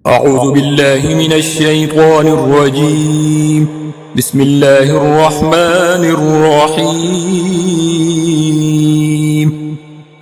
أعوذ بالله من الشيطان الرجيم. بسم الله الرحمن الرحيم.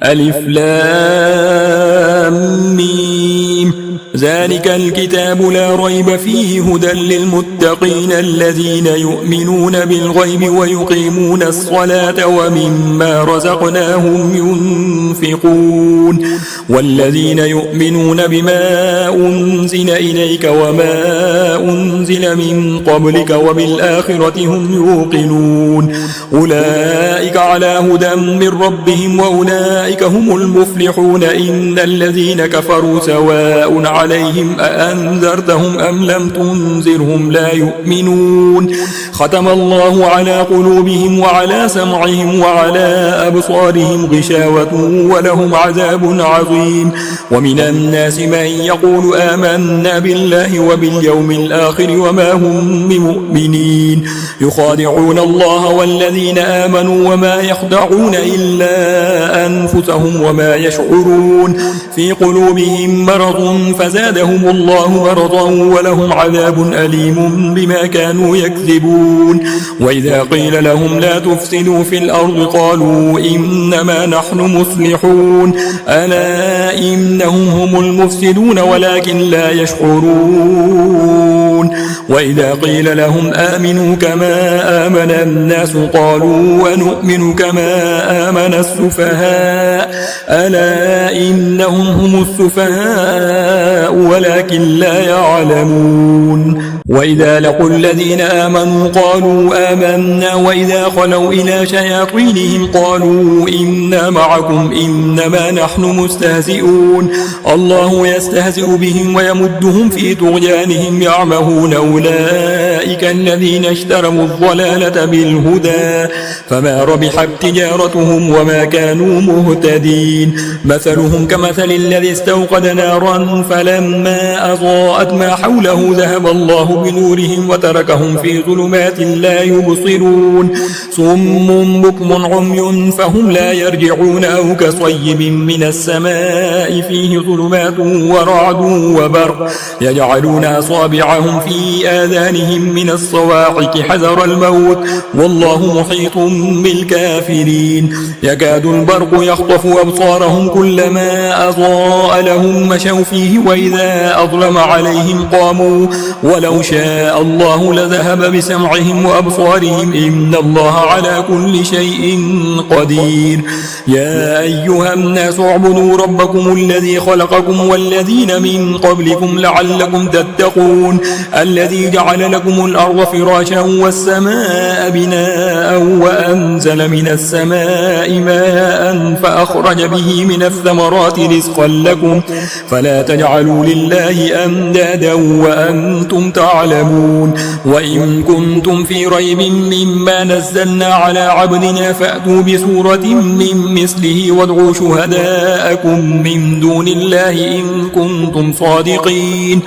ألف لام ميم. ذلك الكتاب لا ريب فيه هدى للمتقين الذين يؤمنون بالغيب ويقيمون الصلاة ومما رزقناهم ينفقون والذين يؤمنون بما أنزل إليك وما أنزل من قبلك وبالآخرة هم يوقنون أولئك على هدى من ربهم وأولئك هم المفلحون. إن الذين كفروا سواء عليهم أأنذرتهم أم لم تنذرهم لا يؤمنون. ختم الله على قلوبهم وعلى سمعهم وعلى أبصارهم غشاوة ولهم عذاب عظيم. ومن الناس من يقول آمنا بالله وباليوم الآخر وما هم بمؤمنين يخادعون الله والذين آمنوا وما يخدعون إلا أنفسهم وما يشعرون. في قلوبهم مرض فزادهم الله مرضا ولهم عذاب أليم بما كانوا يكذبون. وإذا قيل لهم لا تفسدوا في الأرض قالوا إنما نحن مصلحون. ألا إنهم هم المفسدون ولكن لا يشعرون. وإذا قيل لهم آمنوا كما آمن الناس قالوا ونؤمن كما آمن السفهاء. ألا إنهم هم السفهاء ولكن لا يعلمون. وإذا لقوا الذين آمنوا قالوا آمنا وإذا خلوا إلى شياطينهم قالوا إنا معكم إنما نحن مستهزئون. الله يستهزئ بهم ويمدهم في طغيانهم يعمهون. أولئك الذين اشتروا الضلالة بالهدى فما ربحت تجارتهم وما كانوا مهتدين. مثلهم كمثل الذي استوقد نارا فلما أضاءت ما حوله ذهب الله بنورهم وتركهم في ظلمات لا يبصرون. صم بكم عمي فهم لا يرجعون أو كصيب من السماء فيه ظلمات ورعد وبرق يجعلون أصابعهم في آذانهم من الصواعق حذر الموت والله محيط بالكافرين. يكاد البرق يخطف أبصارهم كلما أضاء لهم مشوا فيه وإذا أظلم عليهم قاموا ولو شاء الله لذهب بسمعهم وأبصارهم إن الله على كل شيء قدير. يا أيها الناس اعبدوا ربكم الذي خلقكم والذين من قبلكم لعلكم تتقون. الذي جعل لكم الأرض فراشا والسماء بناء وأنزل من السماء ماء فأخرج به من الثمرات رزقا لكم فلا تجعلوا لله أندادا وأنتم تعلمون. وإن كنتم في ريب مما نزلنا على عبدنا فأتوا بسورة من مثله وادعوا شهداءكم من دون الله إن كنتم صادقين.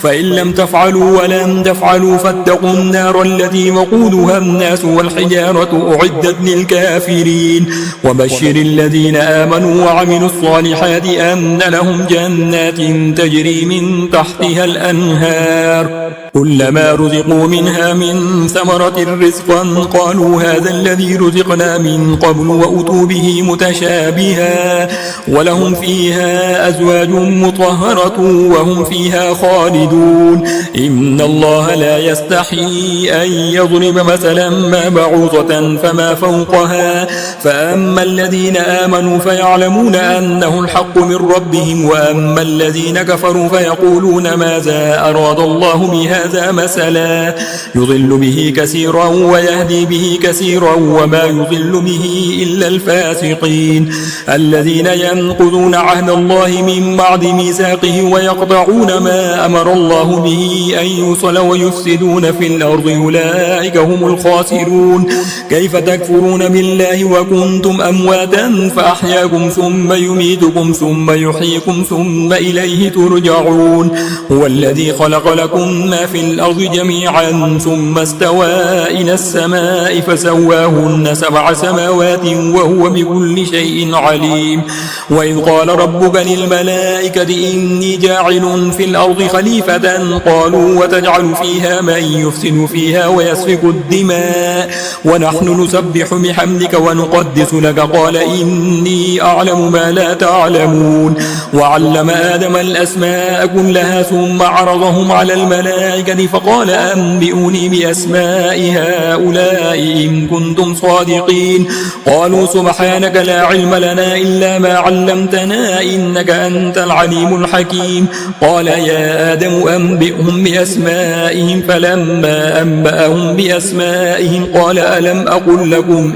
فإن لم تفعلوا ولن تفعلوا فاتقوا النار التي وقودها الناس والحجارة أعدت للكافرين. وبشر الذين آمنوا وعملوا الصالحات أن لهم جنات تجري من تحتها الأنهار كلما رزقوا منها من ثمرة رزقا قالوا هذا الذي رزقنا من قبل وأتوا به متشابها ولهم فيها أزواج مطهرة وهم فيها خالدون. إن الله لا يستحي أن يضرب مثلا ما بعوضة فما فوقها فأما الذين آمنوا فيعلمون أنه الحق من ربهم وأما الذين كفروا فيقولون ماذا أراد الله بهذا مثلا يضل به كثيرا ويهدي به كثيرا وما يضل به إلا الفاسقين. الذين ينقضون عهد الله من بعد ميثاقه ويقطعون ما أمر الله به أن يوصل ويفسدون في الأرض أولئك هم الخاسرون. كيف تكفرون بالله وكنتم أمواتا فأحياكم ثم يميتكم ثم يحييكم ثم إليه ترجعون. هو الذي خلق لكم ما في الأرض جميعا ثم استوى إلى السماء فسواهن 7 سماوات وهو بكل شيء عليم. وإذ قال ربك للملائكة إني جاعل في الأرض خليفة قالوا وتجعل فيها من يفسد فيها ويسفك الدماء ونحن نسبح بحمدك ونقدس لك قال إني أعلم ما لا تعلمون. وعلم آدم الأسماء كلها ثم عرضهم على الملائكة فقال أنبئوني بأسماء هؤلاء إن كنتم صادقين. قالوا سبحانك لا علم لنا إلا ما علمتنا إنك أنت العليم الحكيم. قال يا آدم أنبئهم بأسمائهم فلما أنبأهم بأسمائهم قال ألم أقل لكم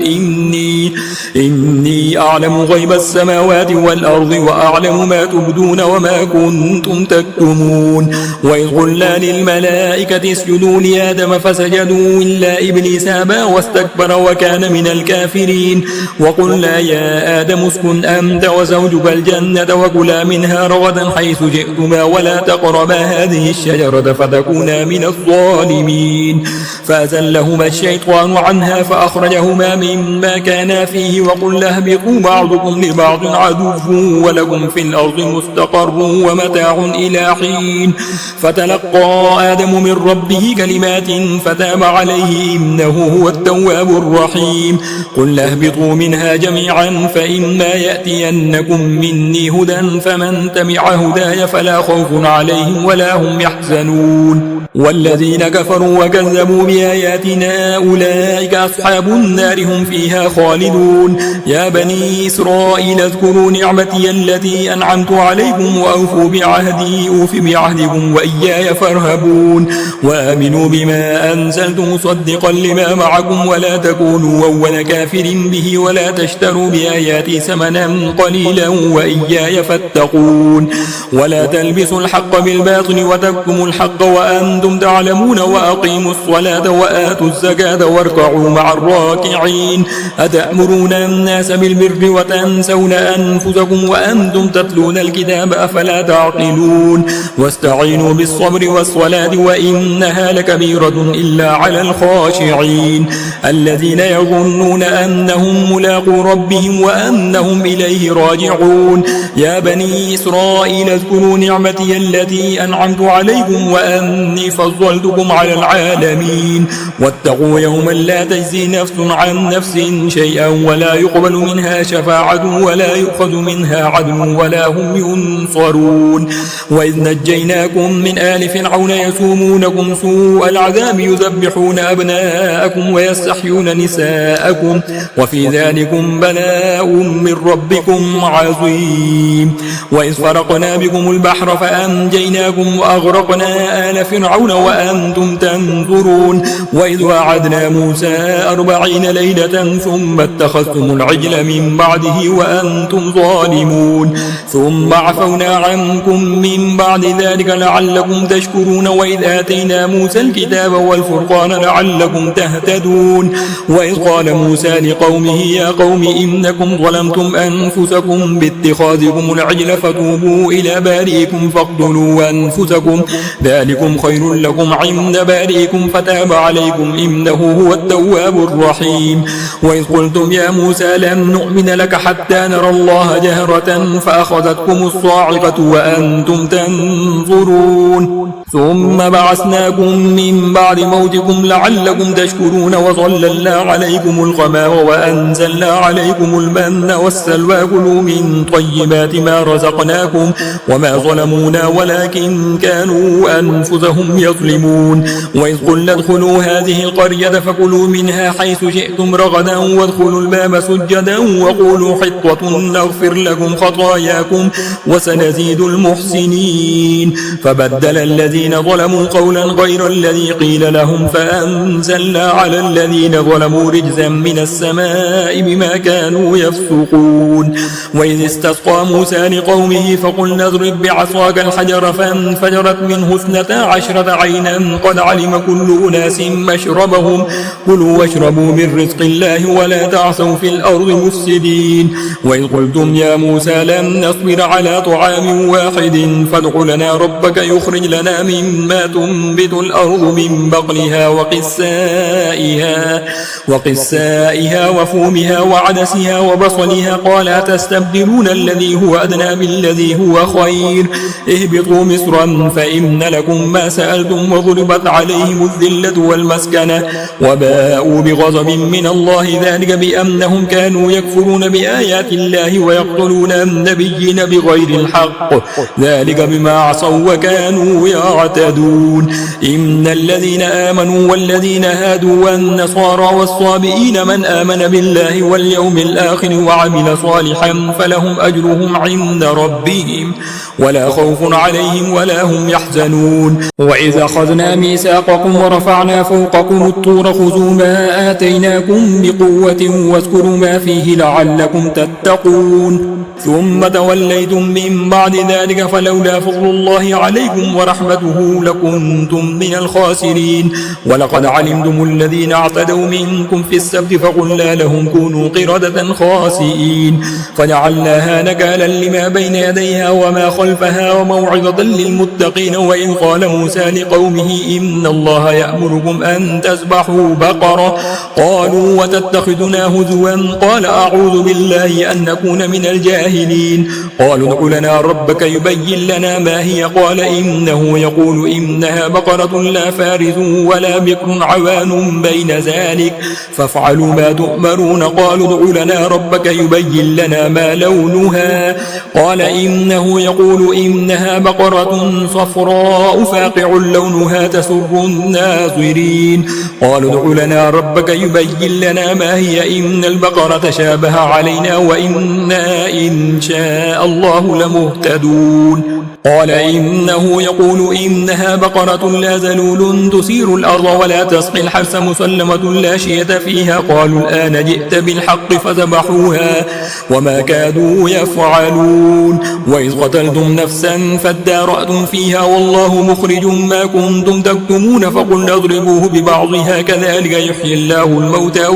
إني أعلم غيب السماوات والأرض وأعلم ما تبدون وما كنتم تكتمون. وإذ قلنا للملائكة اسجدوا لآدم فسجدوا إلا إبليس أبى واستكبر وكان من الكافرين. وقلنا يا آدم اسكن أنت وزوجك الجنة وكلا منها رغدا حيث جئتما ولا تقربا هذه الشجرة فتكونا من الظالمين. فأزلهما الشيطان عنها فأخرجهما مما كانا فيه وقلنا اهبطوا بعضكم لبعض عدو ولكم في الأرض مستقر ومتاع إلى حين. فتلقى آدم من ربه كلمات فتاب عليه إنه هو التواب الرحيم. قلنا اهبطوا منها جميعا فإما يأتينكم مني هدى فمن تبع هداي فلا خوف عليهم ولا هم يحزنون. والذين كفروا وكذبوا بآياتنا أولئك أصحاب النار هم فيها خالدون. يا بني إسرائيل اذكروا نعمتي التي أنعمت عليكم وأوفوا بعهدي أوف بعهدكم وإياي فارهبون. وآمنوا بما أنزلت مصدقا لما معكم ولا تكونوا أول كافر به ولا تشتروا بآياتي ثمنا قليلا وإياي فاتقون. ولا تلبسوا الحق بالباطل وتكتموا الحق وأنتم تعلمون وأقيموا الصلاة وآتوا الزكاة واركعوا مع الراكعين. أتأمرون الناس بالبر وتنسون أنفسكم وأنتم تتلون الكتاب أفلا تعقلون. واستعينوا بالصبر والصلاة وإنها لكبيرة إلا على الخاشعين الذين يظنون أنهم ملاقو ربهم وأنهم إليه راجعون. يا بني إسرائيل اذكروا نعمتي التي أنعمت عليكم وأني فضلتكم على العالمين. واتقوا يوما لا تجزي نفس عن نفس شيئا ولا يقبل منها شفاعة ولا يؤخذ منها عدل ولا هم ينصرون. وإذ نجيناكم من آل فرعون يسومونكم سوء العذاب يذبحون أبناءكم ويستحيون نساءكم وفي ذلكم بلاء من ربكم عظيم. وإذ فرقنا بكم البحر فأنجيناكم وأغرقنا آل فرعون وأنتم تنظرون. وإذ وعدنا موسى 40 ليلة ثم اتخذتم العجل من بعده وأنتم ظالمون ثم عفونا عنكم من بعد ذلك لعلكم تشكرون. وإذ آتينا موسى الكتاب والفرقان لعلكم تهتدون. وإذ قال موسى لقومه يا قوم إنكم ظلمتم أنفسكم باتخاذكم العجل فتوبوا إلى بارئكم فاقتلوا أنفسكم ذلكم خير لكم عند بارئكم فتاب عليكم إنه هو التواب الرحيم. وإذ قلتم يا موسى لن نؤمن لك حتى نرى الله جهرة فأخذتكم الصاعقة وأنتم تنظرون ثم بعثناكم من بعد موتكم لعلكم تشكرون. وظللنا عليكم الغمام وأنزلنا عليكم المن والسلوى كلوا من طيبات ما رزقناكم وما ظلمونا ولكن كانوا أنفسهم يظلمون. وإذ قلنا ادخلوا هذه القرية فكلوا منها حيث شئتم رغدا وادخلوا الباب سجدا وقولوا حطة نغفر لكم خطاياكم وسنزيد المحسنين. فبدل الذين ظلموا قولا غير الذي قيل لهم فأنزلنا على الذين ظلموا رجزا من السماء بما كانوا يفسقون. وإذ استسقى موسى لقومه فقلنا اضرب بعصاك الحجر فانفجرت منه 12 عينا قد علم كل أناس مشربهم كلوا واشربوا من رزق الله ولا تعثوا في الأرض مفسدين. وإذ قلتم يا موسى لن نصبر على طعام واحد فادع لنا ربك يخرج لنا مما ما تنبت الأرض من بقلها وقثائها وفومها وعدسها وبصلها قال أتستبدلون الذي هو أدنى بالذي هو خير اهبطوا مصرا فإن لكم ما سألتم وضربت عليهم الذلة والمسكنة وباءوا بغضب من الله ذلك بأنهم كانوا يكفرون بآيات الله ويقتلون النبيين بغير الحق ذلك بما عصوا وكانوا يعتدون إن الذين آمنوا والذين هادوا والنصارى والصابئين من آمن بالله واليوم الآخر وعمل صالحا فلهم أجرهم عند ربهم ولا خوف عليهم ولا هم يحزنون وإذ أخذنا ميثاقكم ورفعنا فوقكم الطور خذوا ما آتيناكم بقوة واذكروا ما فيه لعلكم تتقون ثم توليتم من بعد ذلك فلولا فضل الله عليكم ورحمته لكنتم من الخاسرين ولقد علمتم الذين اعتدوا منكم في السبت فقلنا لهم كونوا قردة خاسئين فجعلناها نكالا لما بين يديها وما خلفها وموعظة للمتقين وإذ قال موسى لقومه إن الله يأمركم أن تذبحوا بقرة قالوا وتتخذنا هزوا قال أعوذ بالله أن نكون من الجاهلين قالوا ادع لنا ربك يبين لنا ما هي قال إنه يقول إنها بقرة لا فارض ولا بكر عوان بين ذلك فافعلوا ما تؤمرون قالوا ادع لنا ربك يبين لنا ما لونها قال إنه يقول إنها بقرة صفراء فاقع لونها تسر الناظرين قالوا ادع لنا ربك يبين لنا ما هي إن البقرة شابه علينا وإنا إن شاء الله لمهتدون قال إنه يقول إنها بقرة لا ذلول تثير الأرض ولا تسقي الحرث مسلمة لا شية فيها قالوا الآن جئت بالحق فذبحوها وما كادوا يفعلون وإذ قتلتم نفسا فادارأتم فيها والله مخرج ما كنتم تكتمون فقلنا اضربوه ببعضها كذلك يحيي الله الموتى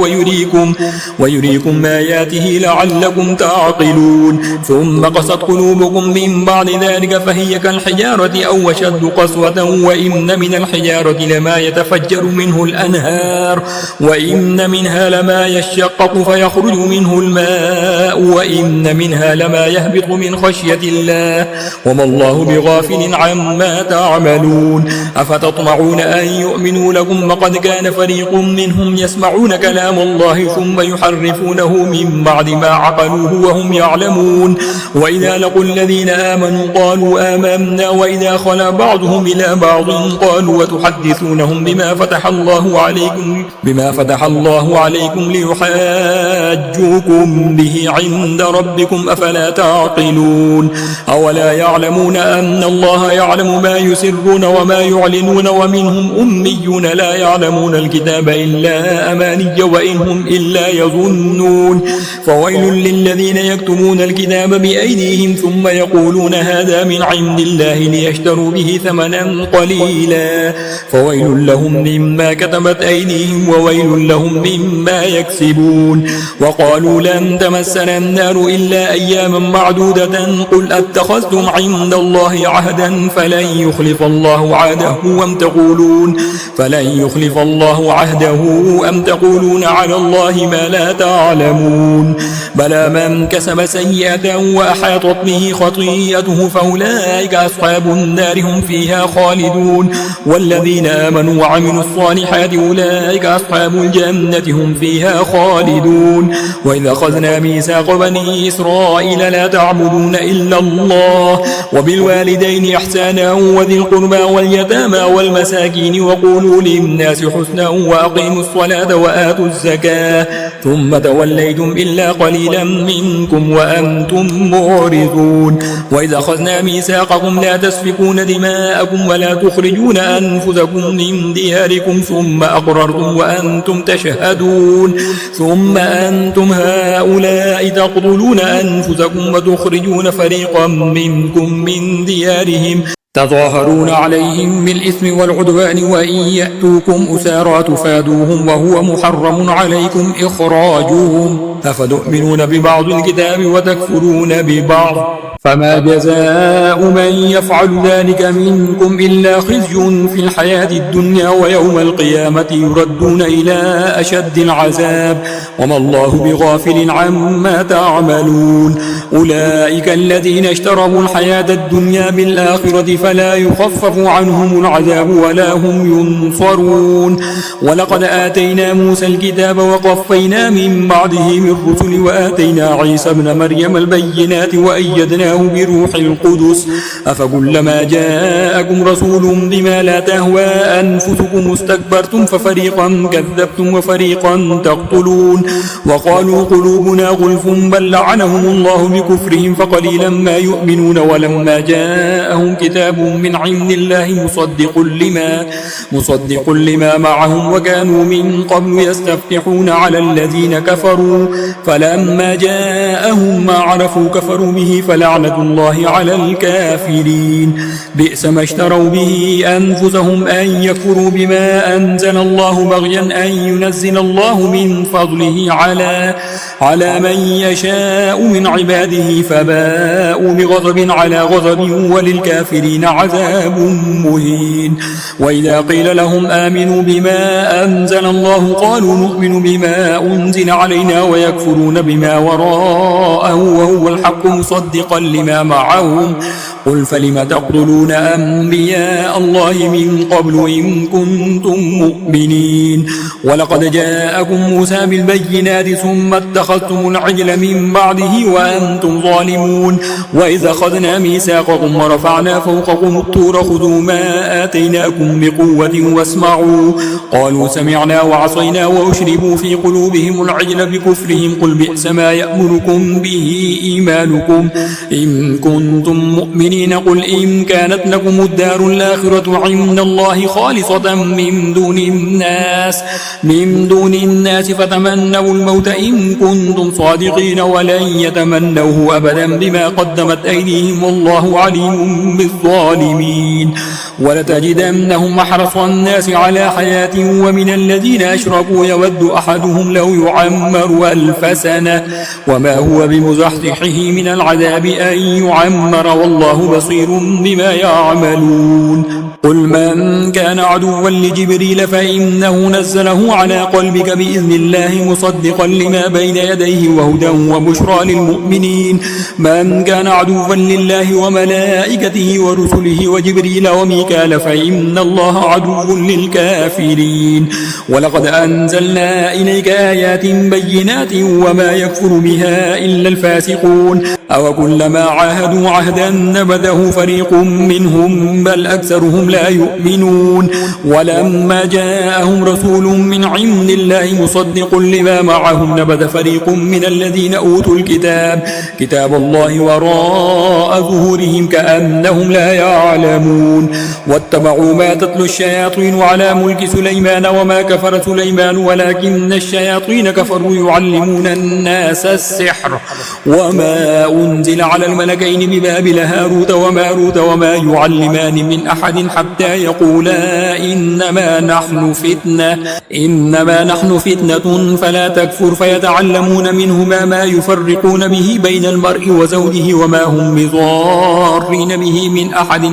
ويريكم آياته لعلكم تعقلون ثم قست قلوبكم من بعد ذلك فهي كالحجارة أو أشد قسوة وإن من الحجارة لما يتفجر منه الأنهار وإن منها لما يشقق فيخرج منه الماء وإن منها لما يهبط من خشية الله وما الله بغافل عما تعملون أفتطمعون أن يؤمنوا لكم وقد كان فريق منهم يسمعون كلام الله ثم يحرفونه من بعد ما عقلوه وهم يعلمون وإذا لقوا الذين آمنوا قالوا آمنا وإذا خلا بعضهم إلى بعض قالوا وتحدثونهم بما فتح الله عليكم ليحاجوكم به عند ربكم أفلا تعقلون أولا يعلمون أن الله يعلم ما يسرون وما يعلنون ومنهم أميون لا يعلمون الكتاب إلا أماني وإنهم إلا يظنون فويل للذين يكتمون الكتاب بأيديهم ثم يقولون هذا من عند الله ليشتروا به ثمنا قليلا فويل لهم مما كتبت أيديهم وويل لهم مما يكسبون وقالوا لن تمسنا النار إلا أياما معدودة قل أتخذتم عند الله عهدا فلن يخلف الله عهده أم تقولون على الله ما لا تعلمون بلى من كسب سيئة وأحاطت به خطيئته فأولئك أصحاب النار هم فيها خالدون والذين آمنوا وعملوا الصالحات أولئك أصحاب الجنة هم فيها خالدون وإذا أخذنا ميثاق بني إسرائيل لا تعبدون إلا الله وبالوالدين إحسانا وذي القربى واليتامى والمساكين وقولوا للناس حسنا وأقيموا الصلاة وآتوا الزكاة ثم توليتم إلا قليلا منكم وأنتم معرضون وإذا أخذنا ميثاقكم لا تسفكون دماءكم ولا تخرجون أنفسكم من دياركم ثم أقررتم وأنتم تشهدون ثم أنتم هؤلاء تقتلون أنفسكم وتخرجون فريقا منكم من ديارهم تظاهرون عليهم بالإثم والعدوان وإن يأتوكم أسارى تفادوهم وهو محرم عليكم إخراجهم أفتؤمنون ببعض الكتاب وتكفرون ببعض فما جزاء من يفعل ذلك منكم إلا خزي في الحياة الدنيا ويوم القيامة يردون إلى أشد العذاب وما الله بغافل عما تعملون أولئك الذين اشتروا الحياة الدنيا بالآخرة فلا يخفف عنهم العذاب ولا هم ينصرون ولقد آتينا موسى الكتاب وقفينا من بعده من الرسل وآتينا عيسى ابن مريم البينات وأيدناه بروح القدس أفكلما جاءكم رسول بما لا تهوى أنفسكم استكبرتم ففريقا كذبتم وفريقا تقتلون وقالوا قلوبنا غلف بل لعنهم الله بكفرهم فقليلا ما يؤمنون ولما جاءهم كتاب من عند الله مصدق لما معهم وكانوا من قبل يستفتحون على الذين كفروا فلما جاءهم ما عرفوا كفروا به فلعنة الله على الكافرين بئس ما اشتروا به أنفسهم أن يكفروا بما أنزل الله بغيا أن ينزل الله من فضله على من يشاء من عباده فباءوا بغضب على غضب وللكافرين عذاب مهين وإذا قيل لهم آمنوا بما أنزل الله قالوا نؤمن بما أنزل علينا ويكفرون بما وراءه وهو الحق مصدقا لما معهم قل فلم تقتلون أنبياء الله من قبل إن كنتم مؤمنين ولقد جاءكم موسى بالبينات ثم اتخذتم العجل من بعده وأنتم ظالمون وإذا أخذنا ميثاقكم ورفعنا فوقكم الطور خذوا ما آتيناكم بقوة واسمعوا قالوا سمعنا وعصينا وأشربوا في قلوبهم العجل بكفرهم قل بئس ما يأمركم به إيمانكم إن كنتم مؤمنين قل إن كانت لكم الدار الآخرة عند الله خالصة من دون الناس فتمنوا الموت إن كنتم صادقين ولن يتمنوه أبدا بما قدمت أيديهم والله عليم بالظالمين ولتجدنهم أحرص الناس على حياة ومن الذين أشركوا يود أحدهم لو يعمر 1000 سنة وما هو بمزحزحه من العذاب أن يعمر والله بصير بما يعملون قل من كان عدوا لجبريل فإنه نزله على قلبك بإذن الله مصدقا لما بين يديه وهدى وبشرى للمؤمنين من كان عدوا لله وملائكته ورسله وجبريل وميكال فإن الله عدو للكافرين ولقد أنزلنا إليك آيات بينات وما يكفر بها إلا الفاسقون أوكلما عاهدوا عهدا نبذه فريق منهم بل أكثرهم لا يؤمنون ولما جاءهم رسول من عند الله مصدق لما معهم نبذ فريق من الذين أوتوا كتاب الله وراء ظهورهم كأنهم لا يعلمون واتبعوا ما تتلو الشياطين على ملك سليمان وما كفر سليمان ولكن الشياطين كفروا يعلمون الناس السحر وما أنزل على الملكين ببابل هاروت وماروت وما يعلمان من أحد حتى يقولا إنما نحن فتنة فلا تكفر فيتعلمون منهما ما يفرقون به بين المرء وزوجه وما هم بضارين به من أحد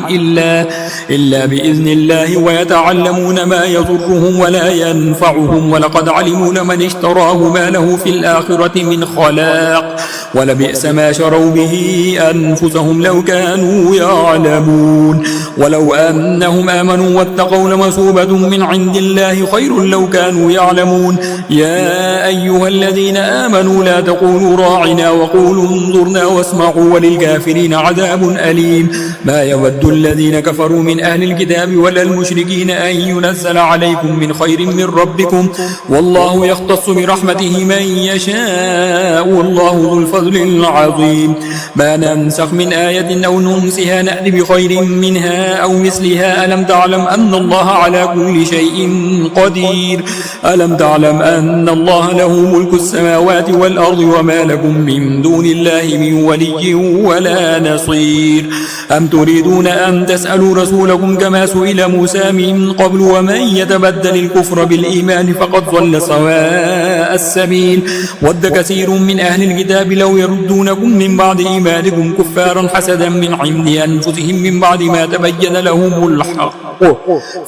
إلا بإذن الله ويتعلمون ما يضرهم ولا ينفعهم ولقد علموا لمن اشتراه ما له في الآخرة من خلاق ولبئس ما شروا به أنفسهم لو كانوا يعلمون ولو أنهم آمنوا واتقوا لمثوبة من عند الله خير لو كانوا يعلمون يا أيها الذين آمنوا لا تقولوا راعنا وقولوا انظرنا واسمعوا وللكافرين عذاب أليم ما يود الذين كفروا من أهل الكتاب ولا المشركين أن ينزل عليكم من خير من ربكم والله يختص برحمته من يشاء والله ذو الفضل العظيم ما ننسخ من آية أو ننسها نأتي بخير منها أو مثلها ألم تعلم أن الله على كل شيء قدير ألم تعلم أن الله له ملك السماوات والأرض وما لكم من دون الله من ولي ولا نصير أم تريدون أن تسألوا رسولكم كما سئل موسى من قبل ومن يتبدل الكفر بالإيمان فقد ضل سواء السبيل ود كثير من أهل الكتاب لو يردونكم من بعد إيمانكم كفارا حسدا من عند أنفسهم من بعد ما تبين لهم الحق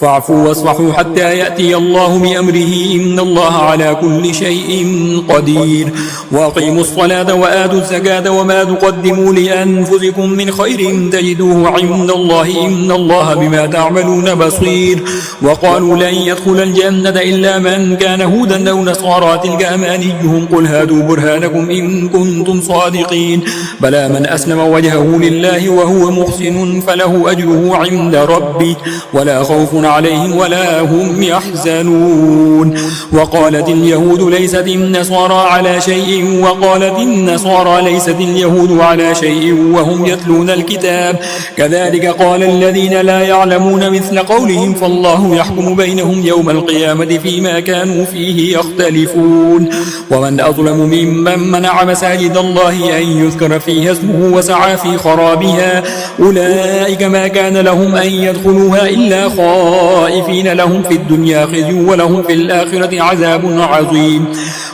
فاعفوا واصفحوا حتى يأتي الله بأمره إن الله على كل شيء قدير وأقيموا الصلاة وآتوا الزكاة وما تقدموا لأنفسكم من خير تجدوه عند الله إن الله بما تعملون بصير وقالوا لن يدخل الجنة إلا من كان هودا أو نصارى تلك أمانيهم قل هاتوا برهانكم إن كنتم صادقين بلى من أسلم وجهه لله وهو محسن فله أجره عند ربه ولا خوف عليهم ولا هم يحزنون وقالت اليهود ليست النصارى على شيء وقالت النصارى ليست اليهود على شيء وهم يتلون الكتاب كذلك قال الذين لا يعلمون مثل قولهم فالله يحكم بينهم يوم القيامة فيما كانوا فيه يختلفون ومن أظلم ممن منع مساجد الله أن يذكر فيها اسمه وسعى في خرابها أولئك ما كان لهم أن يدخلوها إلا خائفين لهم في الدنيا خزي ولهم في الآخرة عذاب عظيم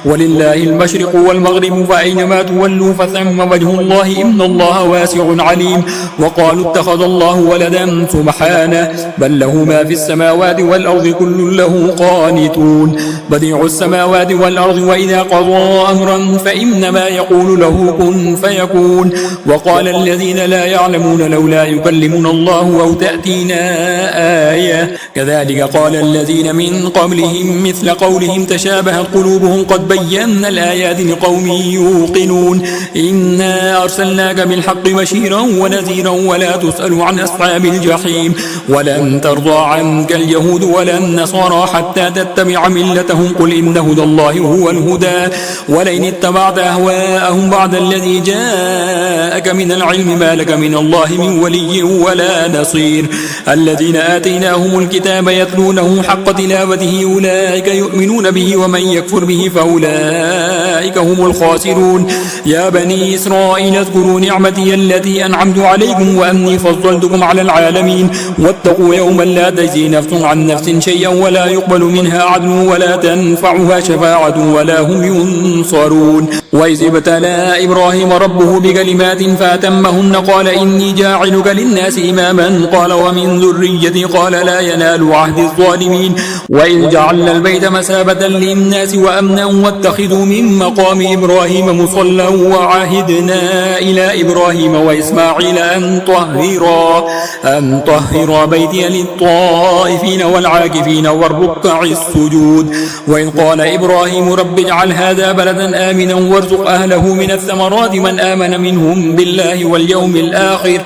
ولله المشرق والمغرب فأينما تولوا فثم وجه الله إن الله واسع عليم وقالوا اتخذ الله ولدا سبحانه بل له ما في السماوات والأرض كل له قانتون بديع السماوات والأرض وإذا قضى أمرا فإنما يقول له كن فيكون وقال الذين لا يعلمون لولا يكلمنا الله أو تأتينا آية كذلك قال الذين من قبلهم مثل قولهم تشابهت قلوبهم قد بينا الآيات لقوم يوقنون إنا أرسلناك بالحق بشيرا ونذيرا ولا تسأل عن أصحاب الجحيم ولن ترضى عنك اليهود ولا النصارى حتى تتبع ملتهم قل إن هدى الله هو الهدى ولئن اتبعت أهواءهم بعد الذي جاءك من العلم ما لك من الله من ولي ولا نصير الذين آتيناهم الكتاب يتلونه حق تلاوته أولئك يؤمنون به ومن يكفر به فأولئك هم الخاسرون يا بني إسرائيل اذكروا نعمتي التي أنعمت عليكم وأني فضلتكم على العالمين واتقوا يوما لا تجزي نفس عن نفس شيئا ولا يقبل منها عدل ولا تنفعها شفاعة ولا هم ينصرون وإذ ابتلى إبراهيم ربه بكلمات فأتمهن قال إني جاعلك للناس إماما قال ومن ذريتي قال لا ينال عهد الظالمين وإذ جعلنا البيت مثابة للناس وأمنا واتخذوا من مقام إبراهيم مصلى وعهدنا إلى إبراهيم وإسماعيل أن طهرا بيتي للطائفين والعاكفين والركع السجود وإذ قال إبراهيم رب اجعل هذا بلدا آمنا وارزق أهله من الثمرات من آمن منهم بالله واليوم الآخر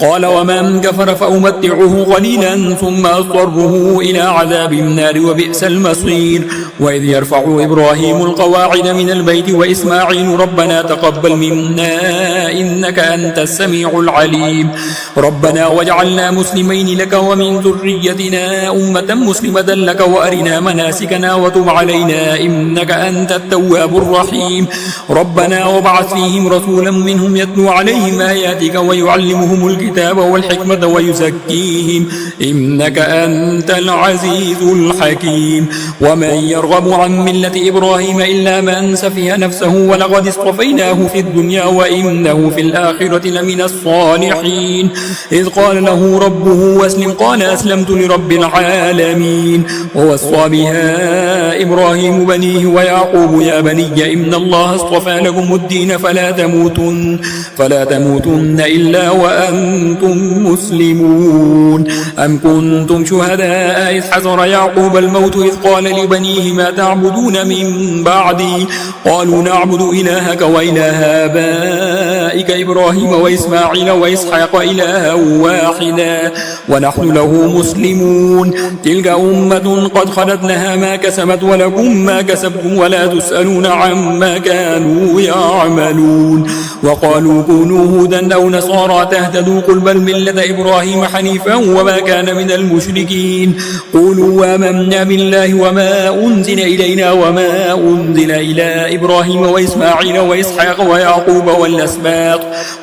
قال ومن كفر فأمتعه قليلا ثم أضطره إلى عذاب النار وبئس المصير وإذ يرفع إبراهيم القواعد من البيت وإسماعيل ربنا تقبل منا إنك أنت السميع العليم ربنا واجعلنا مسلمين لك ومن ذريتنا أمة مسلمة لك وأرنا مناسكنا وتب علينا إنك أنت التواب الرحيم ربنا وابعث فيهم رسولا منهم يتلو عليهم آياتك ويعلمهم الكتاب والحكمة ويزكيهم إنك أنت العزيز الحكيم ومن يرغب عن ملة إبراهيم إلا من سفه نفسه ولقد اصطفيناه في الدنيا وإنه في الآخرة لمن الصالحين إذ قال له ربه واسلم قال أسلمت لرب العالمين ووصى بها إبراهيم بنيه ويعقوب يا بني إن الله اصطفى لكم الدين فلا تموتن إلا وأنتم مسلمون أم كنتم شهداء إذ حضر يعقوب الموت إذ قال لبنيه ما تعبدون من بعدي قالوا نعبد إلهك وإله آبائك إبراهيم وإسماعيل وإسحاق إلها واحدا ونحن له مسلمون تلك أمة قد خلت لها ما كسبت ولكم ما كسبتم ولا تسألون عما كانوا يعملون وقالوا كونوا هودا أو نصارى تهتدوا قل بل ملة إبراهيم حنيفا وما كان من المشركين قولوا آمنا بالله وما أنزل إلينا وما أنزل إلى إبراهيم وإسماعيل وإسحاق ويعقوب والأسباط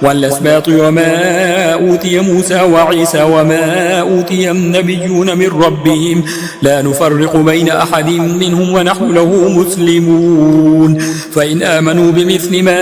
والأسباط وما أوتي موسى وعيسى وما أوتي النبيون من ربهم لا نفرق بين أحد منهم ونحن له مسلمون فإن آمنوا بمثل ما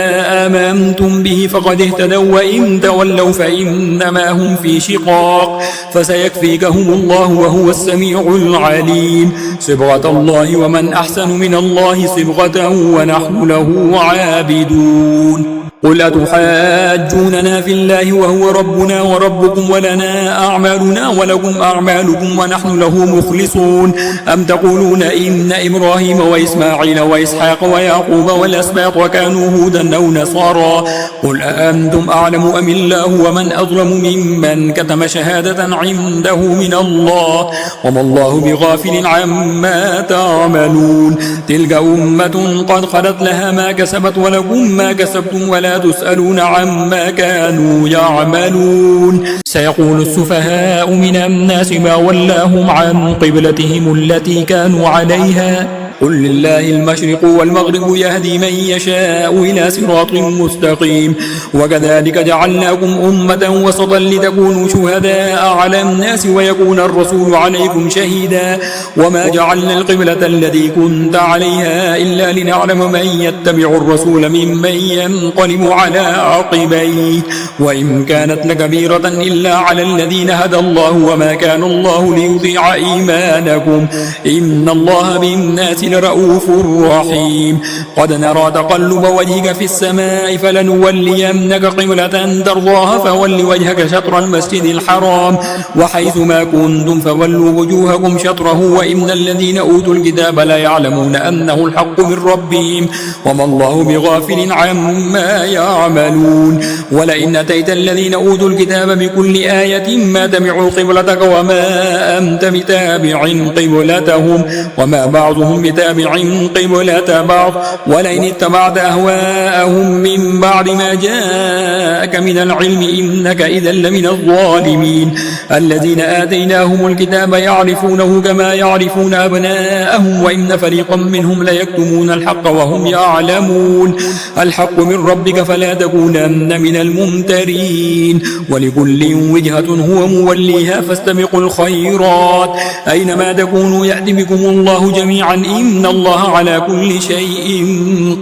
آمنتم به فقد اهتدوا وإن تولوا فإنما هم في شقاق فسيكفيكهم الله وهو السميع العليم صبغة الله ومن أحسن من الله صبغة ونحن له عابدون قل أتحاجوننا في الله وهو ربنا وربكم ولنا أعمالنا ولكم أعمالكم ونحن له مخلصون أم تقولون إن إبراهيم وإسماعيل وإسحاق ويعقوب والأسباط وكانوا هودا أو نصارى قل أأنتم أعلم أم الله ومن أظلم ممن كتم شهادة عنده من الله وما الله بغافل عما تعملون تلك أمة قد خلت لها ما كسبت ولكم ما كسبتم ولا تسألون عما كانوا يعملون سيقول السفهاء من الناس ما ولاهم عن قبلتهم التي كانوا عليها قل لله المشرق والمغرب يهدي من يشاء إلى صراط مستقيم وكذلك جعلناكم أمة وسطا لتكونوا شهداء على الناس ويكون الرسول عليكم شهيدا وما جعلنا القبلة التي كنت عليها إلا لنعلم من يتبع الرسول ممن ينقلب على عقبيه وإن كانت لكبيرة إلا على الذين هدى الله وما كان الله ليضيع إيمانكم إن الله بالناس لرؤوف رحيم قد نرى تقلب وجهك في السماء فلنولينك قبلة ترضاها فول وجهك شطر المسجد الحرام وحيث ما كنتم فولوا وجوهكم شطره وإن الذين أوتوا الكتاب لا يعلمون أنه الحق من ربهم وما الله بغافل عما يعملون ولئن أتيت الذين أوتوا الكتاب بكل آية ما تبعوا قبلتك وما أنت بتابع قبلتهم وما بعضهم بتابع قبلة بعض ولئن اتبعت أهواءهم من بعد ما جاءك من العلم إنك إذا لمن الظالمين الذين آتيناهم الكتاب يعرفونه كما يعرفون أبناءهم وإن فريقا منهم ليكتمون الحق وهم يعلمون الحق من ربك فلا تكونن من الممترين ولكل وجهة هو موليها فاستبقوا الخيرات أينما تكونوا يأتي بكم الله جميعا إن الله على كل شيء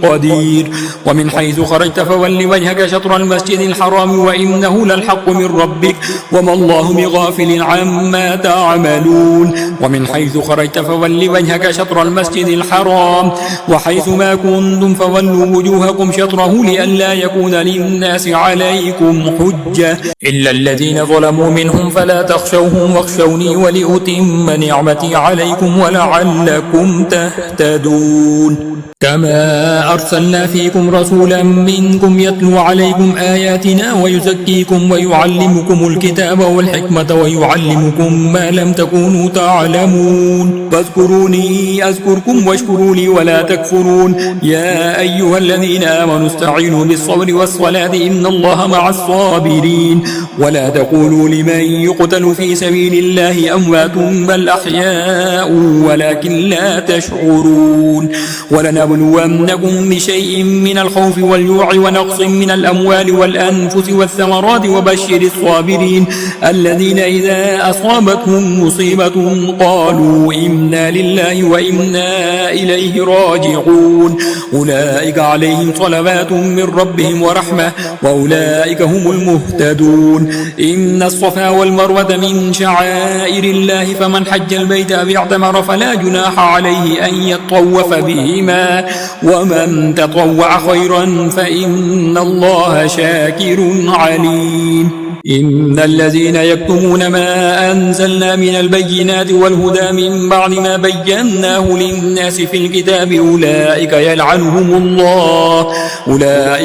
قدير ومن حيث خرجت فول وجهك شطر المسجد الحرام وإنه للحق من ربك وما الله بغافل عما تعملون ومن حيث خرجت فول وجهك شطر المسجد الحرام وحيث ما كنتم فولوا وجوهكم شطره لئلا يكون للناس عليكم حجة إلا الذين ظلموا منهم فلا تخشوهم واخشوني ولأتم نعمتي عليكم ولعلكم تهتدون كما أرسلنا فيكم رسولا منكم يتلو عليكم آياتنا ويزكيكم ويعلمكم الكتاب والحكمة ويعلمكم ما لم تكونوا تعلمون فاذكروني أذكركم واشكروا لي ولا تكفرون يا أيها الذين آمنوا استعينوا بالصبر والصلاة إن الله مع الصابرين ولا تقولوا لمن يقتل في سبيل الله أموات بل أحياء ولكن لا تشعرون ولنبلونكم بشيء من الخوف والجوع ونقص من الأموال والأنفس والثمرات وبشر الصابرين الذين إذا أصابتهم مصيبة قالوا إنا لله وإنا إليه راجعون أولئك عليهم صلوات من ربهم ورحمة وأولئك هم المهتدون إن الصفا والمروة من شعائر الله فمن حج البيت أو اعتمر فلا جناح عليه أن يطوف بهما ومن تطوع خيرا فإن الله شاكر عليم إن الذين يكتمون ما أنزلنا من البينات والهدى من بعد ما بيناه للناس في الكتاب أولئك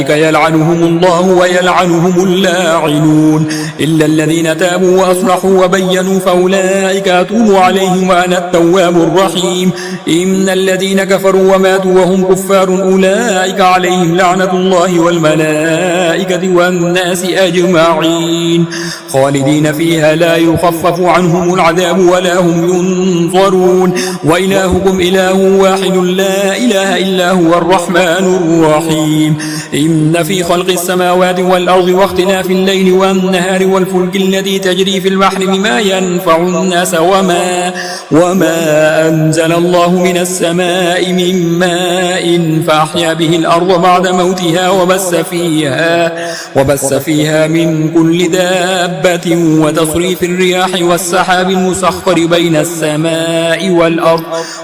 يلعنهم الله ويلعنهم اللاعنون إلا الذين تابوا وأصلحوا وبينوا فأولئك أتوب عليهم وأنا التواب الرحيم إن الذين كفروا وماتوا وهم كفار أولئك عليهم لعنة الله والملائكة والناس أجمعين خالدين فيها لا يخفف عنهم العذاب ولا هم ينظرون وإلهكم إله واحد لا إله إلا هو الرحمن الرحيم إن في خلق السماوات والأرض واختلاف الليل والنهار والفلك التي تجري في البحر بما ينفع الناس وما أنزل الله من السماء من ماء فأحيا به الأرض بعد موتها وبث فيها من كل دابة وتصريف الرياح والسحاب المسخر بين السماء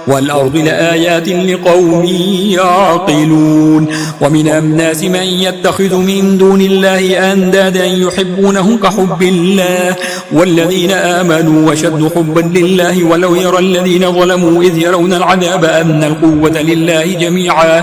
والأرض لآيات لقوم يعقلون ومن الناس من يتخذ من دون الله أندادا يحبونهم كحب الله والذين آمنوا وشد حبا لله ولو يرى الذين ظلموا إذ يرون العذاب أن القوة لله جميعا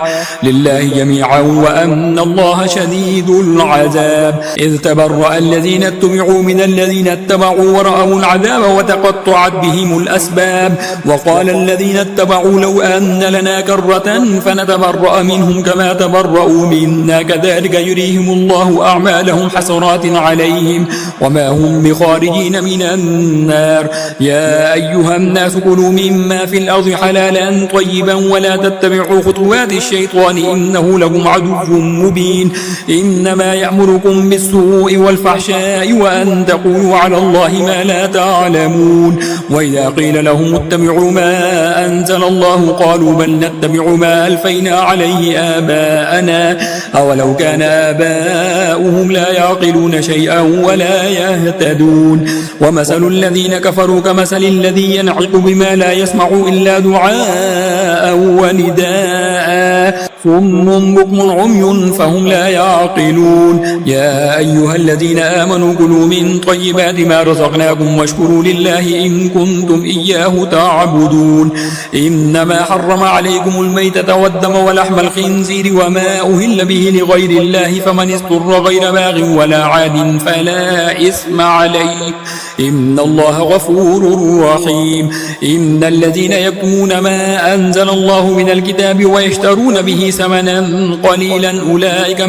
وأن الله شديد العذاب إذ تبرأ الذين اتبعوا من الذين اتبعوا ورأوا العذاب وتقطعت بهم الأسباب وقال الذين اتبعوا لو أن لنا كرة فنتبرأ منهم كما تبرأوا منا كذلك يريهم الله أعمالهم حسرات عليهم وما هم بخارجين من النار يا أيها الناس كلوا مما في الأرض حلالا طيبا ولا تتبعوا خطوات الشيطان إنه لكم عدو مبين إنما يأمركم بالسوء والفحشاء وأن تقولوا على الله ما لا تعلمون وإذا قيل لهم اتبعوا ما أنزل الله قالوا بل نتبع ما ألفينا عليه آباءنا أولو كان آباؤهم لا يعقلون شيئا ولا يهتدون ومثل الذين كفروا كمثل الذي ينعق بما لا يسمع إلا دعاء ونداء صم بكم عمي فهم لا يعقلون يا أيها الذين آمنوا كلوا من طيبات ما رزقناكم واشكروا لله إن كنتم إياه تعبدون إنما حرم عليكم الميتة والدم ولحم الخنزير وما أهل به لغير الله فمن اضطر غير باغ ولا عاد فلا إثم عليه إن الله غفور رحيم إن الذين يكتمون ما أنزل الله من الكتاب ويشترون به ثمنا قليلا أولئك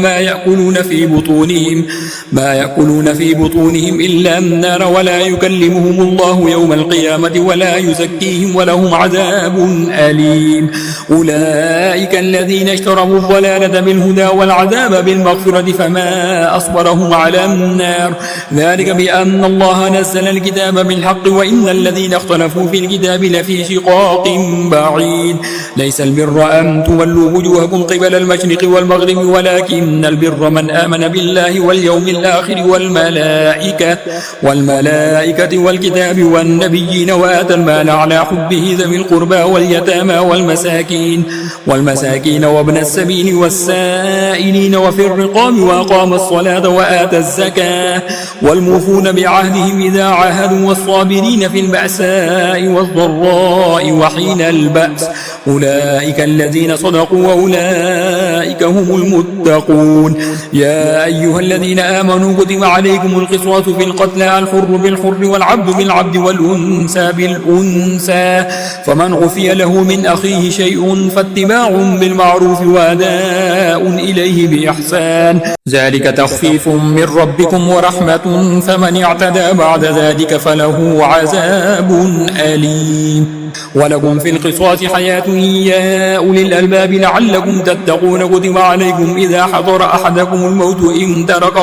ما يأكلون في بطونهم إلا النار ولا يكلمهم الله يوم القيامة ولا يزكيهم ولهم عذاب أليم أولئك الذين اشتروا الضلالة بالهدى والعذاب بالمغفرة فما أصبرهم على النار ذلك بأن الله نزل الكتاب بالحق وإن الذين اختلفوا في الكتاب لفي شقاق بعيد ليس البر أن تولوا وجوهكم قبل المشرق والمغرب ولكن البر من آمن بالله واليوم الآخر والملائكة والكتاب والنبيين وآتى المال على حبه ذوي القربى واليتامى والمساكين وابن السبيل والسائلين وفي الرقاب وأقام الصلاة وآتى الزكاة والموفون بعهدهم إذا عاهدوا والصابرين في البأساء والضراء وحين البأس أولئك الذين صدقوا وأولئك هم المتقون يا أيها الذين آمنوا كتب عليكم القصاص في القتلى الحر بالحر والعبد بالعبد والأنثى بالأنثى فمن عفي له من أخيه شيء فاتباع بالمعروف وأداء إليه بإحسان ذلك تخفيف من ربكم ورحمة فمن اعتدى بعد ذلك فله عذاب أليم ولكم في القصاص حياة يا أولي الألباب لعلكم تتقون كتب عليكم إذا حضر أحدكم الموت إن ترك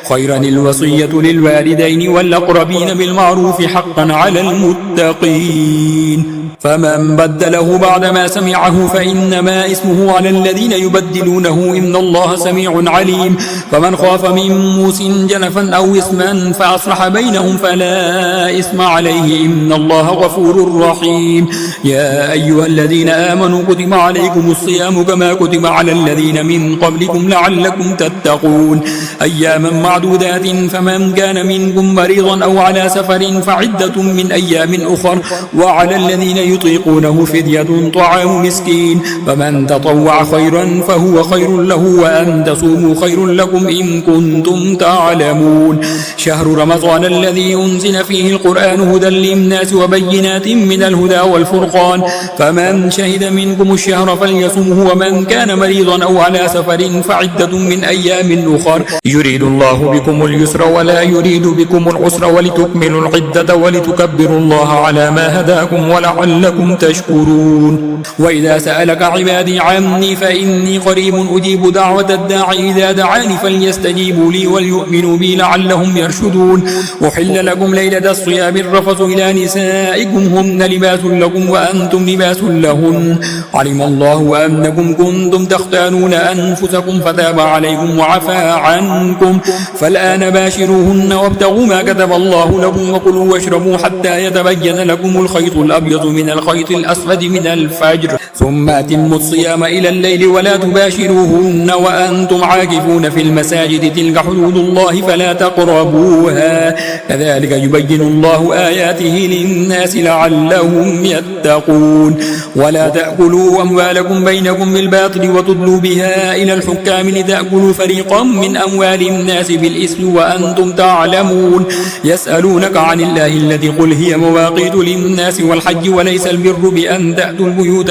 خيرا الوصية للوالدين والأقربين بالمعروف حقا على المتقين فمن بدله بعدما سمعه فإنما اسمه على الذين يبدلونه إن الله سميع عليم فمن خاف من موس جنفا أو إثما فأصلح بينهم فلا إثم عليه إن الله غفور رحيم يا أيها الذين آمنوا كتب عليكم الصيام كما كتب على الذين من قبلكم لعلكم تتقون أياما معدودات فمن كان منكم مريضا أو على سفر فعدة من أيام أخر وعلى الذين يطيقونه فدية طعام مسكين فمن تطوع خيرا فهو خير له وأن تصوموا خير لكم إن كنتم تعلمون شهر رمضان الذي أنزل فيه القرآن هدى للناس وبينات من الهدى والفرقان فمن فمن شهد منكم الشهر فليصمه ومن كان مريضا أو على سفر فعدة من أيام أخر يريد الله بكم اليسر ولا يريد بكم العسر ولتكملوا العدة ولتكبروا الله على ما هداكم ولعلكم تشكرون. وإذا سألك عبادي عني فإني قريب أجيب دعوة الداعي إذا دعاني فليستجيبوا لي وليؤمنوا بي لعلهم يرشدون. أحل لكم ليلة الصيام الرفث إلى نسائكم هن لباس لكم وأنتم لباس لهن علم الله أنكم كنتم تختانون أنفسكم فتاب عليكم وعفى عنكم فالآن باشروهن وابتغوا ما كتب الله لكم وكلوا واشربوا حتى يتبين لكم الخيط الأبيض من الخيط الأسود من الفجر ثم أتموا الصيام إلى الليل ولا تباشروهن وأنتم عاكفون في المساجد تلك حدود الله فلا تقربوها كذلك يبين الله آياته للناس لعلهم يتقون. ولا تأكلوا أموالكم بينكم بالباطل وتدلوا بها إلى الحكام لتأكلوا فريقا من أموال الناس بالإثم وأنتم تعلمون. يسألونك عن الله الذي قل هي مواقيت للناس والحج وليس البر بأن تأتوا البيوت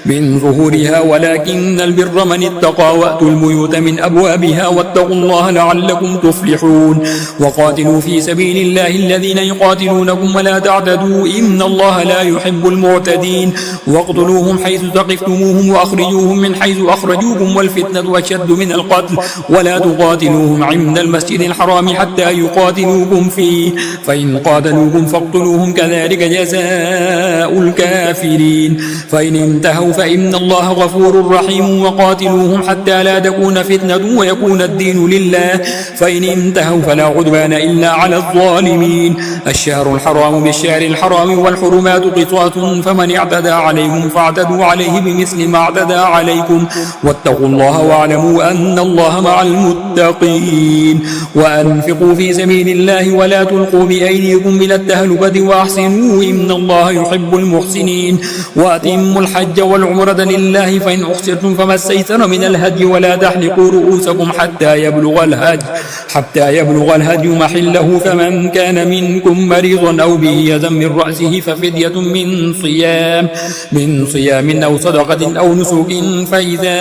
من ظهورها ولكن البر من اتقى وأتوا البيوت من أبوابها واتقوا الله لعلكم تفلحون. وقاتلوا في سبيل الله الذين يقاتلونكم ولا تعتدوا إن الله لا يحب المعتدين. واقتلوهم حيث ثقفتموهم وأخرجوهم من حيث أخرجوكم والفتنة أشد من القتل ولا تقاتلوهم عند المسجد الحرام حتى يقاتلوكم فيه فإن قاتلوكم فاقتلوهم كذلك جزاء الكافرين. فإن انتهوا فإن الله غفور رحيم. وقاتلوهم حتى لا تكون فتنة ويكون الدين لله فإن انتهوا فلا عدوان إلا على الظالمين. الشهر الحرام بالشهر الحرام والحرمات قصاص فمن اعتدى عليهم فاعتدوا عليه بمثل ما اعتدى عليكم واتقوا الله واعلموا أن الله مع المتقين. وأنفقوا في سبيل الله ولا تلقوا بأيديكم إلى التهلكة وأحسنوا إن الله يحب المحسنين. وأتموا الحج والعمرة لله فإن أحصرتم فما استيسر من الهدي ولا تحلقوا رؤوسكم حتى يبلغ الهدي محله فمن كان منكم مريضا أو به أذى من رأسه ففدية من صيام أو صدقة أو نسك فإذا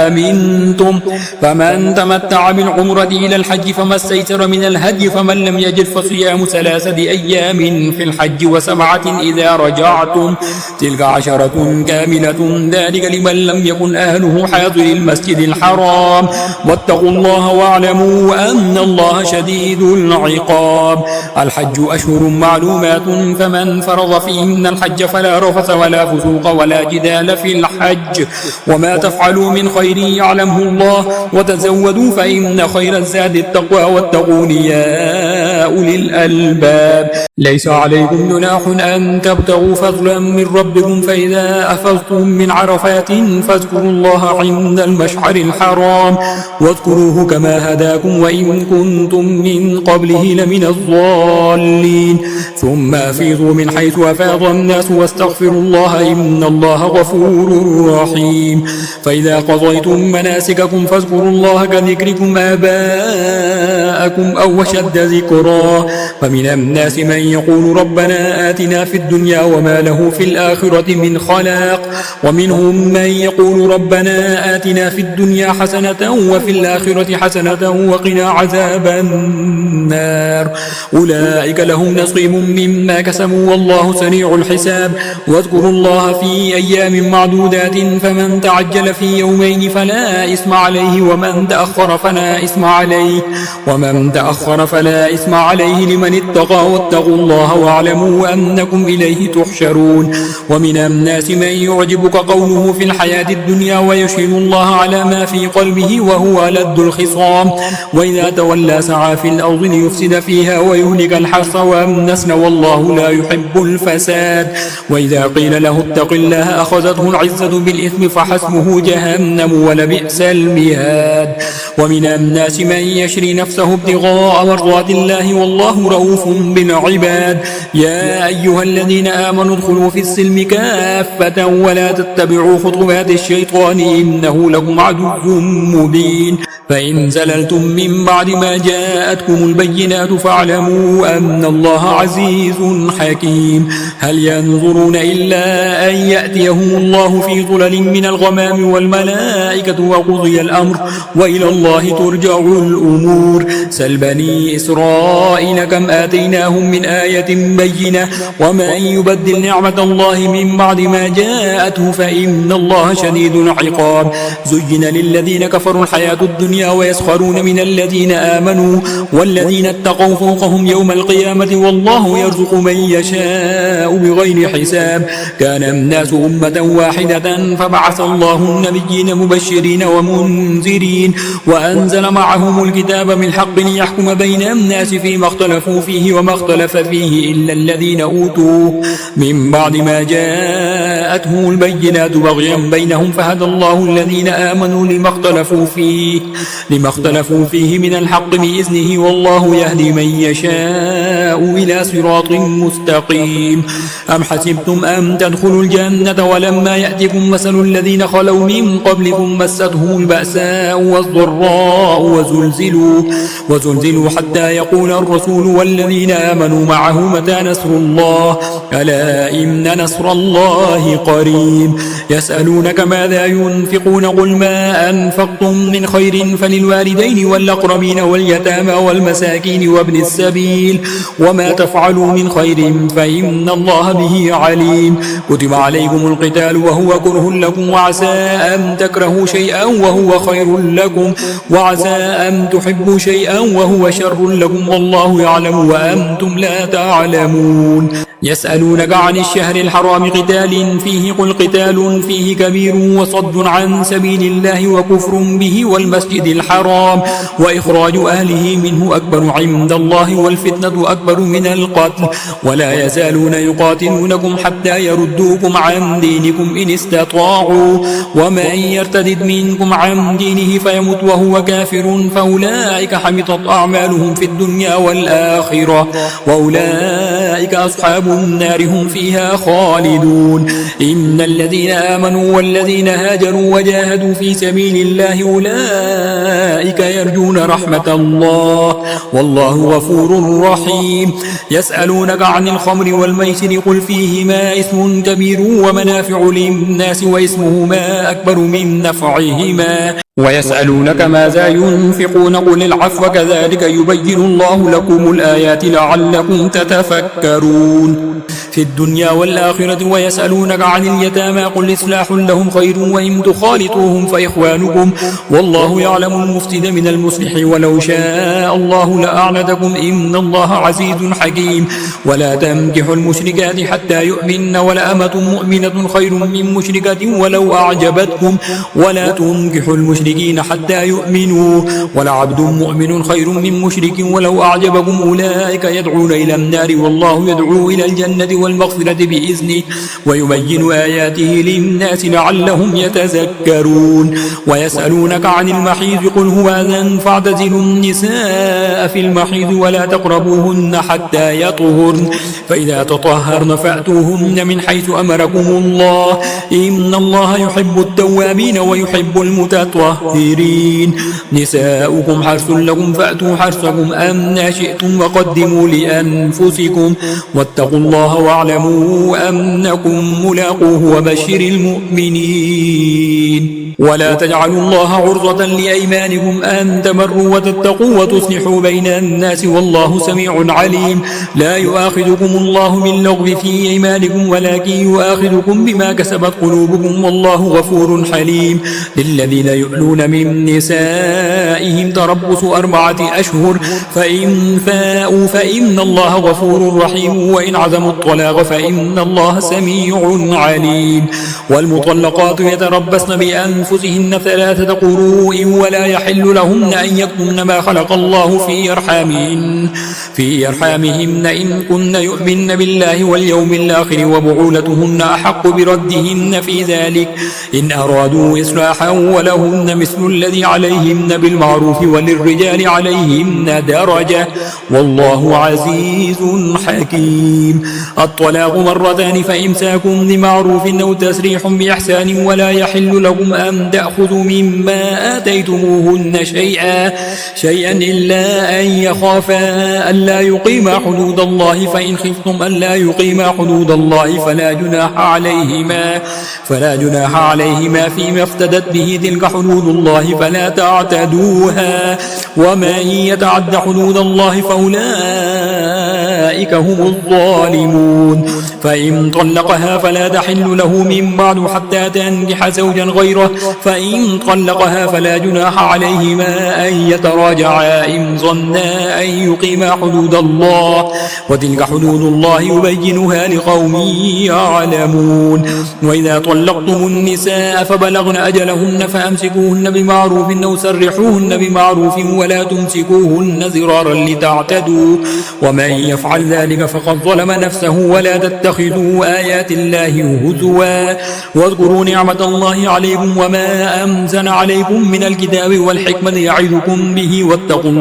أمنتم فمن تمتع بالعمرة إلى الحج فما استيسر من الهدي فمن لم يجد فصيام 3 أيام في الحج و7 إذا رجعتم تلك 10 كاملة ذلك لمن لم يكن أهله حاضر المسجد الحرام واتقوا الله واعلموا أن الله شديد العقاب. الحج أشهر معلومات فمن فرض فيهن الحج فلا رفث ولا فسوق ولا جدال في الحج وما تفعلوا من خير يعلمه الله وتزودوا فإن خير الزاد التقوى واتقون يا أولي الألباب. ليس عليكم جناح أن تبتغوا فضلا من ربكم فإذا أفضتم من عرفات فاذكروا الله عند المشعر الحرام واذكروه كما هداكم وإن كنتم من قبله لمن الضالين. ثم أفيضوا من حيث أفاض الناس واستغفروا الله إن الله غفور رحيم. فإذا قضيتم مناسككم فاذكروا الله كذكركم آباءكم أو أشد ذكرا. فمن الناس من يقول ربنا آتنا في الدنيا وما له في الآخرة من خلاق ومنهم من يقول ربنا آتنا في الدنيا حسنة وفي الآخرة حسنة وقنا عذاب النار. أولئك لهم نصيب مما كسبوا والله سريع الحساب. واذكروا الله في أيام معدودات فمن تعجل في يومين فلا إثم عليه ومن تأخر فلا إثم عليه لمن اتقى واتقوا الله واعلموا أنكم إليه تحشرون. ومن الناس من يعجبك قوله في الحياة الدنيا ويشهد الله على ما في قلبه وهو لد الخصام وإذا تولى سعى في الأرض ليفسد فيها ويهلك الحرث والنسل والله لا يحب الفساد. وإذا قيل له اتق الله أخذته العزة بالإثم فحسبه جهنم ولبئس المهاد. ومن الناس من يشري نفسه ابتغاء مرضات الله والله رؤوف بالعباد. العباد. يا أيها الذين آمنوا ادخلوا في السلم كافة ولا تتبعوا خطوات الشيطان إنه لكم عدو مبين. فإن زللتم من بعد ما جاءتكم البينات فاعلموا أن الله عزيز حكيم. هل ينظرون إلا أن يأتيهم الله في ظلل من الغمام والملائكة وقضي الأمر وإلى الله ترجع الأمور. سل بني إسرائيل كم آتيناهم من آية بينة ومن يبدل نعمة الله من بعد ما جاءته فإن الله شديد العقاب. زين للذين كفروا الحياة الدنيا ويسخرون من الذين آمنوا والذين اتقوا فوقهم يوم القيامة والله يرزق من يشاء بغير حساب. كان الناس أمة واحدة فبعث الله النبيين مبشرين ومنذرين وأنزل معهم الكتاب بالحق ليحكم بين الناس فيما اختلفوا فيه وما اختلف فيه إلا الذين أوتوه من بعد ما جاءتهم البينات بغيا بينهم فهدى الله الذين آمنوا لما اختلفوا فيه من الحق بإذنه والله يهدي من يشاء إلى صراط مستقيم. أم حسبتم أن تدخلوا الجنة ولما يأتكم مثل الذين خلوا من قبلكم مستهم البأساء والضراء وزلزلوا حتى يقول الرسول والذين آمنوا معه متى نصر الله ألا إن نصر الله قريب. يسألونك ماذا ينفقون قل ما أنفقتم من خير فللوالدين والأقربين واليتامى والمساكين وابن السبيل وما تفعلوا من خير فإن الله به عليم. كتب عليكم القتال وهو كره لكم وعسى أن تكرهوا شيئا وهو خير لكم وعسى أن تحبوا شيئا وهو شر لكم والله يعلم وأنتم لا تعلمون. يسألونك عن الشهر الحرام قتال فيه قل قتال فيه كبير وصد عن سبيل الله وكفر به والمسجد الحرام وإخراج أهله منه أكبر عند الله والفتنة أكبر من القتل ولا يزالون يقاتلونكم حتى يردوكم عن دينكم إن استطاعوا ومن يرتد منكم عن دينه فيمت وهو كافر فأولئك حبطت أعمالهم في الدنيا والآخرة وأولئك أصحاب النار هم فيها خالدون. إن الذين آمنوا والذين هاجروا وجاهدوا في سبيل الله أولئك يرجون رحمة الله والله غفور رحيم. يسألونك عن الخمر والميسر قل فيهما إثم كبير ومنافع للناس وإثمهما أكبر من نفعهما ويسألونك ماذا ينفقون قل العفو كذلك يبين الله لكم الآيات لعلكم تتفكرون في الدنيا والآخرة. ويسألونك عن اليتامى قل إصلاح لهم خير وإن تخالطوهم فإخوانكم والله يعلم المفسد من المصلح ولو شاء الله لأعنتكم إن الله عزيز حكيم. ولا تنكحوا المشركات حتى يؤمن ولأمة مؤمنة خير من مشركة ولو أعجبتكم ولا تنكحوا المشركين حتى يؤمنوا ولعبد مؤمن خير من مشرك ولو أعجبكم أولئك يدعون إلى النار والله يدعو إلى الجنة والمغفرة بإذنه ويبين آياته للناس لعلهم يتذكرون. ويسألونك عن المحيض قل هو أذى فاعتزلوا النساء في المحيض ولا تقربوهن حتى يطهرن فإذا تطهرن فأتوهن من حيث أمركم الله إن الله يحب التوابين ويحب المتطهرين. نساؤكم حرث لكم فأتوا حرثكم أن شئتم وقدموا لأنفسكم واتقوا الله واعلموا أنكم ملاقوه وبشر المؤمنين. ولا تجعلوا الله عرضة لأيمانكم أن تبروا وتتقوا وتصلحوا بين الناس والله سميع عليم. لا يؤاخذكم الله باللغو في أيمانكم ولكن يؤاخذكم بما كسبت قلوبكم والله غفور حليم. للذين يؤلون من نسائهم تربص 4 أشهر فإن فاءوا فإن الله غفور رحيم وإن عزموا الطلاق فإن الله سميع عليم. والمطلقات يتربصن بأنفسهن 3 قروء ولا يحل لهن أن يكتمن ما خلق الله في أرحامهن إن كن يؤمن بالله واليوم الآخر وبعولتهن أحق بردهن عليهن في ذلك إن أرادوا إصلاحا ولهن مثل الذي عليهن بالمعروف وللرجال عليهن درجة والله عزيز حكيم. الطلاق مرتان فإمساكم بمعروف أو تسريح بإحسان ولا يحل لكم أن تأخذوا مما آتيتموهن شيئا إلا أن يخافا ألا يقيما حدود الله فإن خفتم ألا يقيما حدود الله فلا جناح عليهما فيما افتدت به تلك حدود الله فلا تعتدوها ومن يتعد حدود الله فأولئك هم الظالمون. فإن طلقها فلا تحل له من بعد حتى تنكح زوجا غيره فإن طلقها فلا جناح عليهما أن يتراجعا إن ظنا أن يقيما حدود الله وتلك حدود الله يبينها لقوم يعلمون. وإذا طلقتم النساء فبلغن أجلهن فأمسكوهن بمعروف أو سرحوهن بمعروف ولا تمسكوهن ضرارا لتعتدوا ومن يفعل ذلك فقد ظلم نفسه ولا تتخذوا آيات الله هزوا واذكروا نعمة الله عليكم وما أنزل عليكم من الكتاب والحكمة يعظكم به واتقوا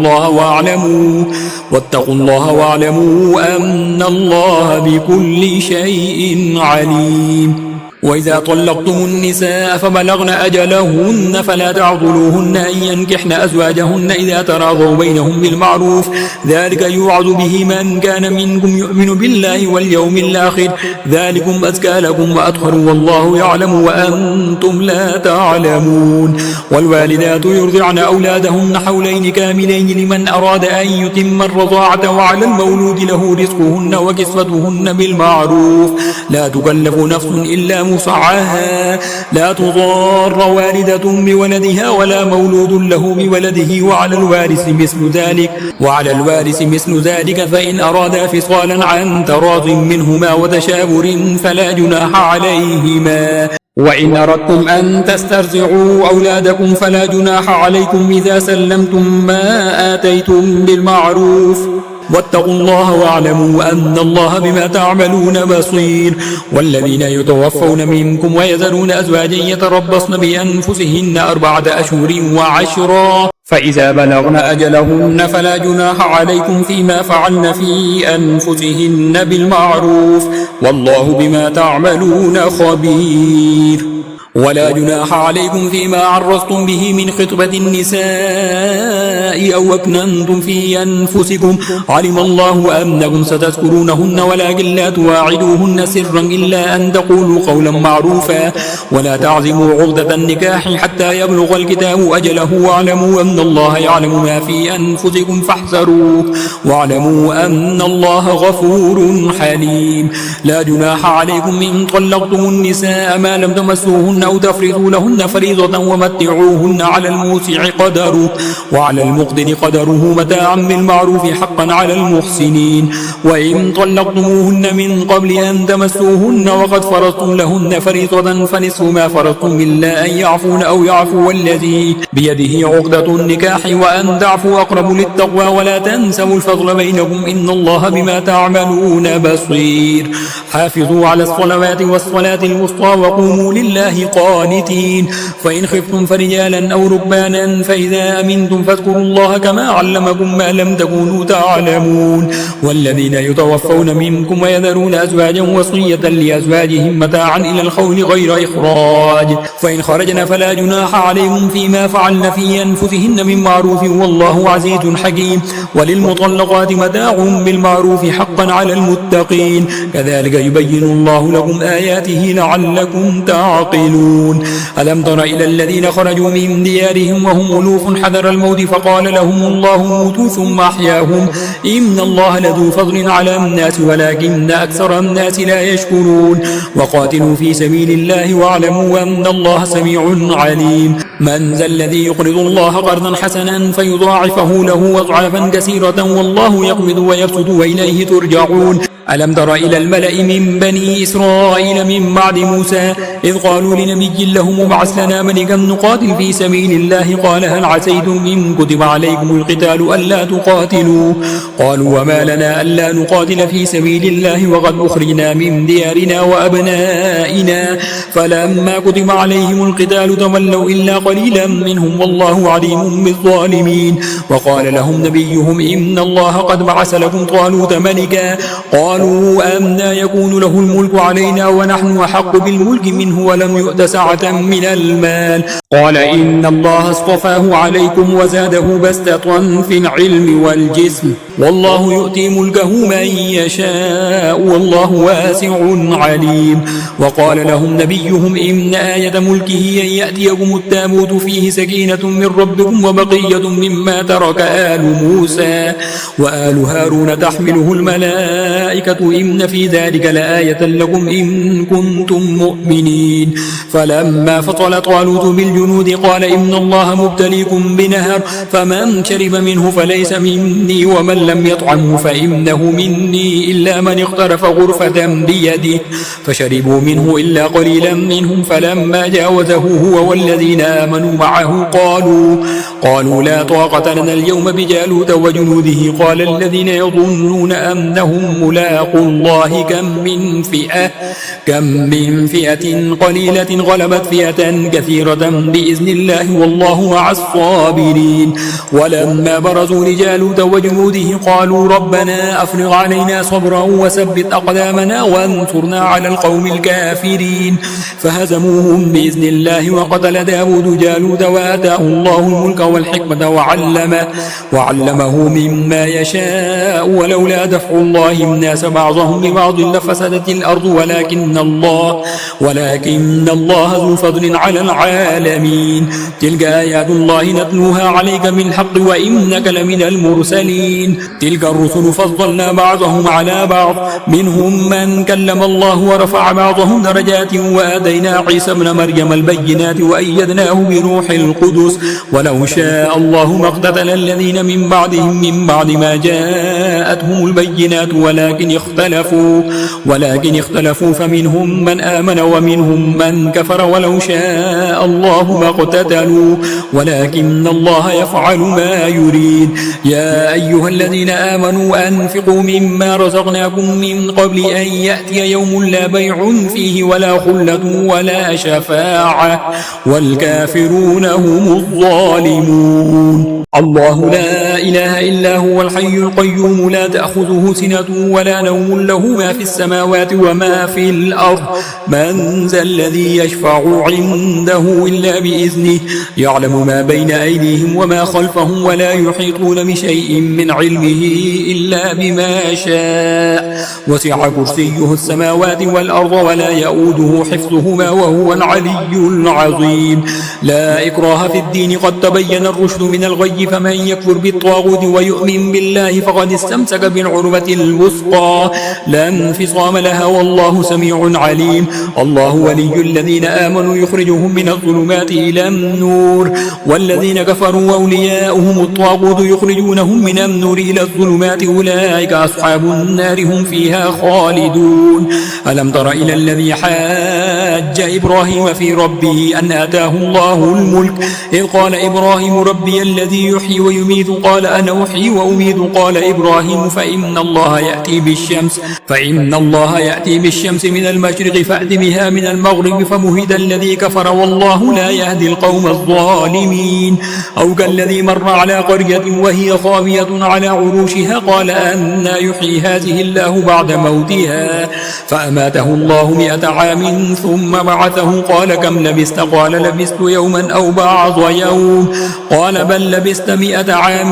الله واعلموا أن الله بكل شيء عليم. وإذا طلقتم النساء فبلغن أجلهن فلا تعضلوهن أن ينكحن أزواجهن إذا تراضوا بينهم بالمعروف ذلك يوعظ به من كان منكم يؤمن بالله واليوم الآخر ذلكم أزكى لكم وأطهر والله يعلم وأنتم لا تعلمون. والوالدات يرضعن أولادهن حولين كاملين لمن أراد أن يتم الرضاعة وعلى المولود له رزقهن وكسوتهن بالمعروف لا تكلف نفس إلا وسعها لا تضار والدة بولدها ولا مولود له بولده وعلى الوارث مثل ذلك فإن أرادا فصالا عن تراض منهما وتشاور فلا جناح عليهما. وإن أردتم أن تسترضعوا أولادكم فلا جناح عليكم إذا سلمتم ما آتيتم بالمعروف واتقوا الله واعلموا أن الله بما تعملون بصير. والذين يتوفون منكم ويذرون أزواجا يتربصن بأنفسهن 4 أشهر وعشرا فإذا بلغن أجلهن فلا جناح عليكم فيما فعلن في أنفسهن بالمعروف والله بما تعملون خبير. ولا جناح عليكم فيما عرضتم به من خطبة النساء أو أكننتم في أنفسكم علم الله أنكم ستذكرونهن ولكن لا تواعدوهن سرا إلا أن تقولوا قولا معروفا ولا تعزموا عقدة النكاح حتى يبلغ الكتاب أجله واعلموا أن الله يعلم ما في أنفسكم فاحذروه واعلموا أن الله غفور حليم. لا جناح عليكم إن طلقتم النساء ما لم تمسوهن أو تفرضوا لهن فريضة ومتعوهن على الموسع قدره وعلى المقدر قدره متاعا بالمعروف حقا على المحسنين. وإن طلقتموهن من قبل أن تمسوهن وقد فرضتم لهن فريضة فنصف ما فرضتم إلا أن يعفون أو يعفو الذي بيده عقدة النكاح وأن تعفوا أقرب للتقوى ولا تنسوا الفضل بينكم إن الله بما تعملون بصير. حافظوا على الصلوات والصلاة الوسطى وقوموا لله قانتين. فإن خفتم فرجالا أو ركبانا فإذا أمنتم فاذكروا الله كما علمكم ما لم تكونوا تعلمون. والذين يتوفون منكم ويذرون أزواجا وصية لأزواجهم متاعا إلى الخول غير إخراج فإن خرجن فلا جناح عليهم فيما فعلن في أنفسهن من معروف والله عزيز حكيم. وللمطلقات متاع بالمعروف حقا على المتقين كذلك يبين الله لكم آياته لعلكم تعقلون. ألم تر إلى الذين خرجوا من ديارهم وهم ألوف حذر الموت فقال لهم الله موتوا ثم أحياهم إن الله لذو فضل على الناس ولكن أكثر الناس لا يشكرون. وقاتلوا في سبيل الله واعلموا أن الله سميع عليم. من ذا الذي يقرض الله قرضا حسنا فيضاعفه له أضعافا كثيرة والله يقبض ويبسط وإليه ترجعون. ألم تر إلى الملأ من بني إسرائيل من بعد موسى إذ قالوا لنبي له مبعث لنا ملكا نقاتل في سبيل الله قال هل عسيتم إن كتب عليكم القتال ألا تقاتلوا قالوا وما لنا ألا نقاتل في سبيل الله وقد أخرجنا من ديارنا وأبنائنا فلما كتب عليهم القتال تولوا إلا قليلا منهم والله عليم بالظالمين وقال لهم نبيهم إن الله قد بعث لكم طالوت ملكا قالوا أنى يكون له الملك علينا ونحن أحق بالملك منه ولم يؤت سعة من المال قال إن الله اصطفاه عليكم وزاده بسطة في العلم والجسم والله يؤتي ملكه من يشاء والله واسع عليم وقال لهم نبيهم إن آية ملكه أن يأتيكم التابوت فيه سكينة من ربكم وبقية مما ترك آل موسى وآل هارون تحمله الملائكة إن في ذلك لآية لكم إن كنتم مؤمنين فلما فصل طالوت بالجنود قال إن الله مبتليكم بنهر فمن شرب منه فليس مني ومن لم يطعمه فإنه مني إلا من اقترف غرفة بيده فشربوا منه إلا قليلا منهم فلما جاوزه هو والذين آمنوا معه قالوا لا طاقة لنا اليوم بجالوت وجنوده قال الذين يظنون أنهم ملاقوا الله كم من فئة قليلة غلبت فئة كثيرة بإذن الله والله مع الصابرين ولما برزوا لجالوت وجنوده قالوا ربنا أفرغ علينا صبرا وثبت أقدامنا وانصرنا على القوم الكافرين فهزموهم بإذن الله وقتل داود جالوت وآتاه الله الملك والحكمة وعلمه مما يشاء ولولا دفع الله الناس بعضهم ببعض لفسدت الأرض ولكن الله ذو فضل على العالمين تلك آيات الله نتلوها عليك بالحق وإنك لمن المرسلين تلك الرسل فضلنا بعضهم على بعض منهم من كلم الله ورفع بعضهم درجات وآتينا عيسى ابن مريم البينات وأيدناه بروح القدس ولو شاء الله ما اقتتل الذين من بعدهم من بعد ما جاءتهم البينات ولكن اختلفوا فمنهم من آمن ومنهم من كفر ولو شاء الله ما اقتتلوا ولكن الله يفعل ما يريد يا أيها الذين آمنوا أنفقوا مما رزقناكم من قبل أن يأتي يوم لا بيع فيه ولا خلة ولا شفاعة والكافرون هم الظالمون الله لا إله إلا هو الحي القيوم لا تأخذه سنة ولا نوم له ما في السماوات وما في الأرض من ذا الذي يشفع عنده إلا بإذنه يعلم ما بين أيديهم وما خلفهم ولا يحيطون بشيء من علمه إلا بما شاء وسع كرسيه السماوات والأرض ولا يؤوده حفظهما وهو العلي العظيم لا إكراه في الدين قد تبين الرشد من الغي فمن يكفر بالطاغوت ويؤمن بالله فقد استمسك بالعروة الوثقى لا انفصام لها والله سميع عليم الله ولي الذين آمنوا يخرجهم من الظلمات إلى النور والذين كفروا أولياؤهم الطاغوت يخرجونهم من النور إلى الظلمات أولئك أصحاب النار هم فيها خالدون ألم تر إلى الذي حاج إبراهيم في ربه أن آتاه الله الملك إذ قال إبراهيم ربي الذي يحيي ويميت قال أنا أحيي وأميت قال إبراهيم فإن الله يأتي بالشمس من المشرق فأت بها من المغرب فمهد الذي كفر والله لا يهدي القوم الظالمين أو كالذي مر على قرية وهي خاوية على عروشها قال أنى يحيي هذه الله بعد موتها فأماته الله 100 عام ثم بعثه قال كم لبثت قال لبثت يوما أو بعض يوم قال بل لبثت 100 عام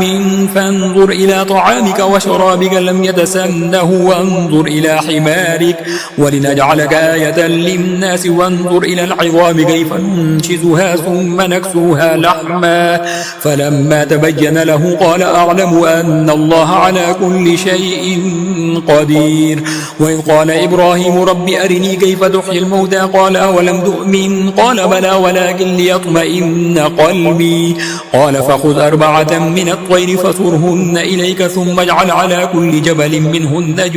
فانظر إلى طعامك وشرابك لم يتسنه وانظر إلى حمارك ولنجعلك آية للناس وانظر إلى العظام كيف ننشزها ثم نكسوها لحما فلما تبين له قال أعلم أن الله على كل شيء قدير وإذ قال إبراهيم رب أرني كيف تحيي الموتى قال أولم تؤمن قال بلى ولكن ليطمئن قلبي قال فخذ 4 من الطير فصرهن إليك ثم اجعل على كل جبل منهن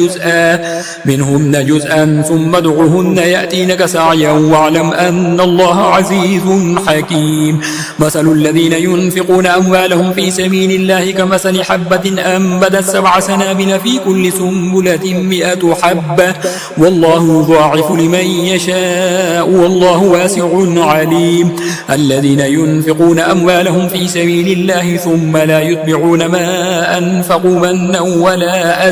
منهن جزءا ثم ادعهن يأتينك سعيا واعلم أن الله عزيز حكيم. مثل الذين ينفقون أموالهم في سبيل الله كمثل حبة أنبتت 7 سنابل في كل سنبلة 100 حبة والله يضاعف لمن يشاء والله واسع عليم. الذين ينفقون أموالهم في سبيل الله ثم لا يتبعون ما أنفقوا منا ولا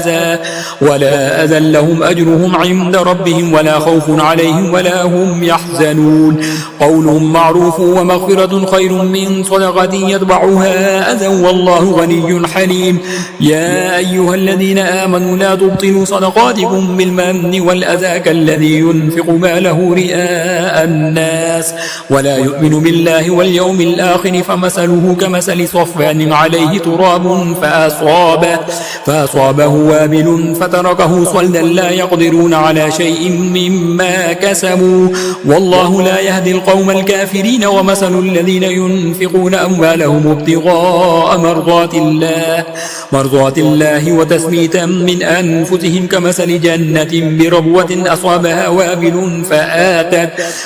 أذى لهم أجرهم عند ربهم ولا خوف عليهم ولا هم يحزنون. قول معروف ومغفرة خير من صدقة يتبعها أذى والله غني حليم. يا أيها الذين آمنوا لا تبطلوا صدقاتكم بالمن والأذى كالذي ينفق ماله رئاء الناس ولا يؤمن بالله واليوم الآخر فمثله كمثل صفوان عليه تراب فأصابه وابل فتركه صلدا لا يقدرون على شيء مما كسبوا والله لا يهدي القوم الكافرين. ومثل الذين ينفقون أموالهم ابتغاء مرضات الله وتثبيتا من أنفسهم كمثل جنة بربوة أصابها وابل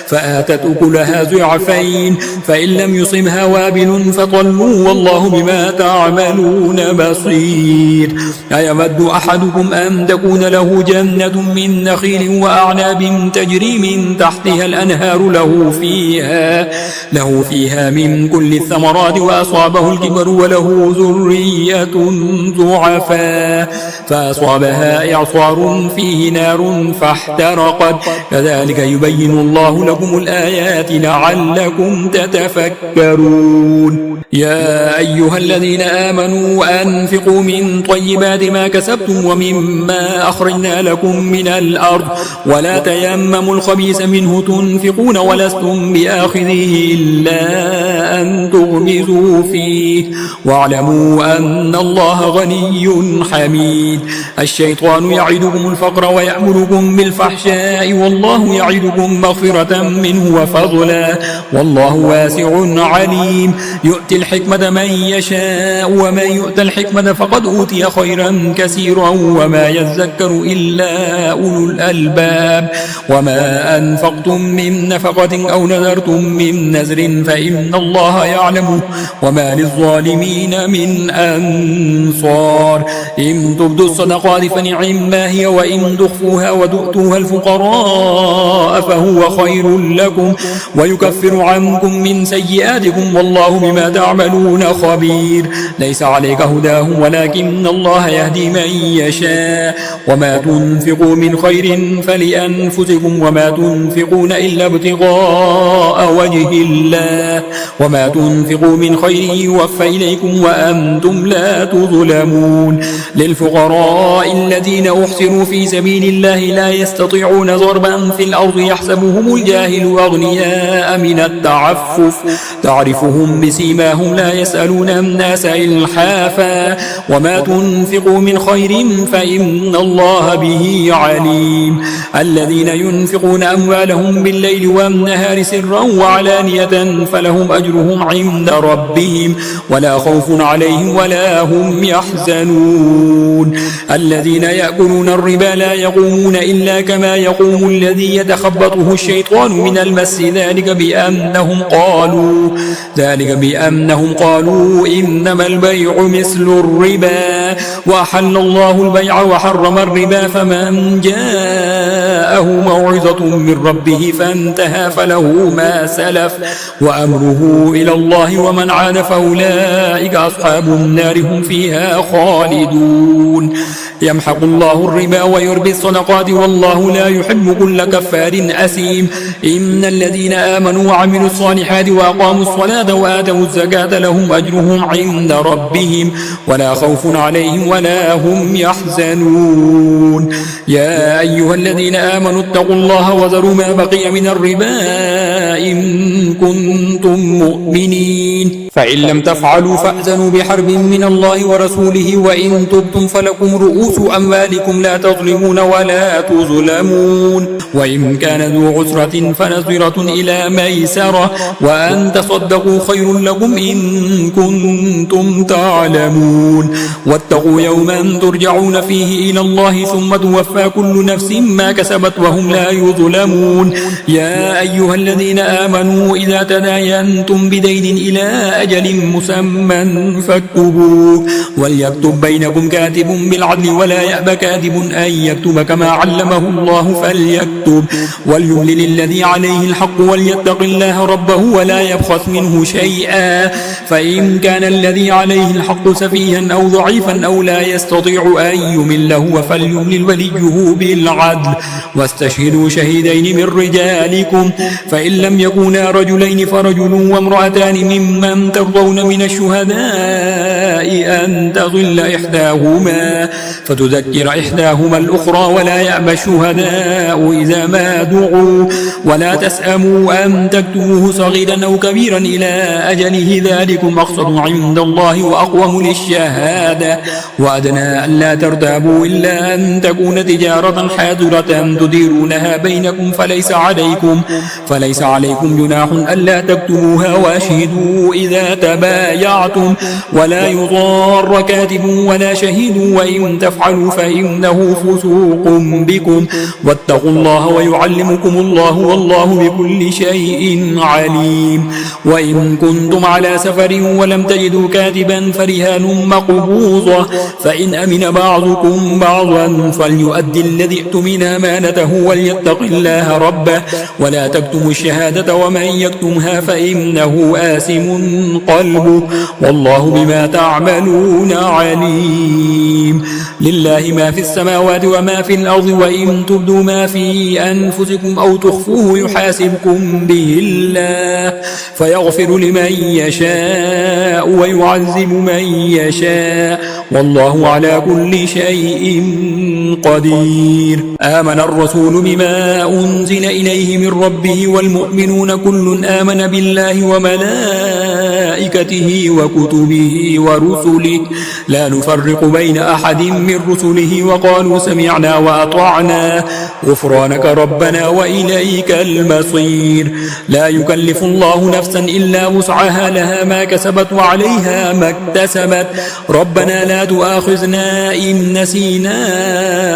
فآتت أكلها ضعفين فإن لم يصبها وابل فطلوا والله بما تعملون بصير. أيود أحدكم أن تكون له جنة من نخيل وأعناب تجري من تحتها الأنهار له فيها من كل الثمرات وأصابه الكبر وله ذرية ضعفاء فأصابها إعصار فيه نار فاحترقت كذلك يبين الله لكم الآيات لعلكم تتفكرون. يا أيها الذين آمنوا أنفقوا من طيبات ما كسبتم ومما أخرجنا لكم من الأرض ولا تيمموا الخبيث منه تنفقون ولستم بآخذه إلا أن تغمزوا فيه واعلموا أن الله غني حميد. الشيطان يعدكم الفقر ويأمركم بالفحشاء والله يعدكم مغفرة منه وفضلا والله واسع عليم. يؤتي الحكمة من يشاء ومن يؤت الحكمة فقد أوتي خيرا كثيرا وما يذكر إلا أولو الألباب. وما أنفقتم من نفقة أو نذرتم من نذر فإن الله يعلمه وما للظالمين من أنصار. إن تبدوا الصدقات فنعما هي وإن تخفوها وتؤتوها الفقراء فهو خير لكم ويكفر عنكم من سيئاتكم والله بما تعملون خبير. ليس عليك هداهم ولكن الله يهدي من يشاء وما تنفقوا من خير فلأنفسكم وما تنفقون إلا ابتغاء وجه الله وما تنفقوا من خير يوفى إليكم وأنتم لا تظلمون. للفقراء الذين أحسنوا في سبيل الله لا يستطيعون ضربا في الأرض يحسبهم الجاهل أغنياء من التعفف تعرفهم بسيماهم لا يسألون الناس إلحافا وما تنفقوا من خير فإن الله به عليم. الذين ينفقون أموالهم بالليل والنهار سرا وعلانية فلهم أجرهم عند ربهم ولا خوف عليهم ولا هم يحزنون. الذين يأكلون الربا لا يقومون إلا كما يقوم الذي يتخبطه الشيطان من المس ذلك بأنهم قالوا إنما البيع مثل الربا وأحل الله البيع وحرم الربا فمن جاءه موعظة من ربه فانتهى فله ما سلف وأمره إلى الله ومن عاد فأولئك أصحاب النار هم فيها خالدون. يمحق الله الربا ويربي الصدقات والله لا يحب كل كفار أثيم. إن الذين آمنوا وعملوا الصالحات وأقاموا الصلاة وآتوا الزكاة لهم أجرهم عند ربهم ولا خوف عليهم ولا هم يحزنون. يا أيها الذين آمنوا اتقوا الله الله وذروا ما بقي من الربا إن كنتم مؤمنين فإن لم تفعلوا فأذنوا بحرب من الله ورسوله وإن تبتم فلكم رؤوس أموالكم لا تظلمون ولا تظلمون وإن كان ذو عسرة فنظرة إلى ميسرة وأن تصدقوا خير لكم إن كنتم تعلمون واتقوا يوما ترجعون فيه إلى الله ثم توفى كل نفس ما كسبت وهم لا يظلمون يا أيها الذين آمنوا إذا تداينتم بدين إلى أجل مسمى فاكتبوه وليكتب بينكم كاتب بالعدل ولا يأبى كاتب أن يكتب كما علمه الله فليكتب وليملل الذي عليه الحق وليتق الله ربه ولا يبخس منه شيئا فإن كان الذي عليه الحق سفيها أو ضعيفا أو لا يستطيع أن يمل هو فليملل وليه بالعدل واستشهدوا شهيدين من رجالكم فإن لم يكونا رجلين فرجل وامرأتان ممن ترضون من الشهداء أن تضل إحداهما فتذكر إحداهما الأخرى ولا يأبى الشهداء إذا ما دعوا ولا تسأموا أن تكتبوه صغيرا أو كبيرا إلى أجله ذلكم أقسط عند الله وأقوم للشهادة وأدنى ألا ترتابوا إلا أن تكون تجارة حاضرة تديرونها بينكم فليس عليكم جناح ألا تكتبوها وأشهدوا إذا تبايعتم ولا يضار كاتب ولا شهيد وإن تفعلوا فإنه فسوق بكم واتقوا الله ويعلمكم الله والله بكل شيء عليم وإن كنتم على سفر ولم تجدوا كاتبا فرهان مقبوضة فإن أمن بعضكم بعضا فليؤدي الذي اؤتمن أمانته وليتق الله ربه ولا تكتموا الشهادة ومن يكتمها فإنه آثم قلبه والله بما تعملون عليم لله ما في السماوات وما في الأرض وإن تبدوا ما في أنفسكم أو تخفوه يحاسبكم به الله فيغفر لمن يشاء ويعذب من يشاء والله على كل شيء قدير آمن الرسول بما أنزل إليه من ربه والمؤمنون كل آمن بالله وملائكته وكتبه ورسله لا نفرق بين أحد من رسله وقالوا سمعنا وأطعنا غفرانك ربنا وإليك المصير لا يكلف الله نفسا إلا وسعها لها ما كسبت وعليها ما اكتسبت ربنا لا تؤاخذنا إن نسينا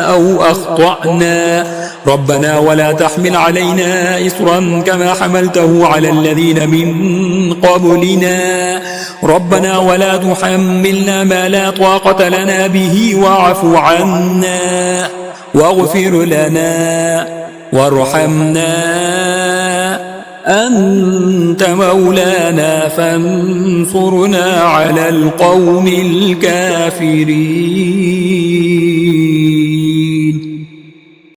أو أخطأنا ربنا ولا تحمل علينا إصرا كما حملته على الذين من قبلنا ربنا ولا تحملنا ما لا طاقة لنا به واعف عنا واغفر لنا وارحمنا أنت مولانا فانصرنا على القوم الكافرين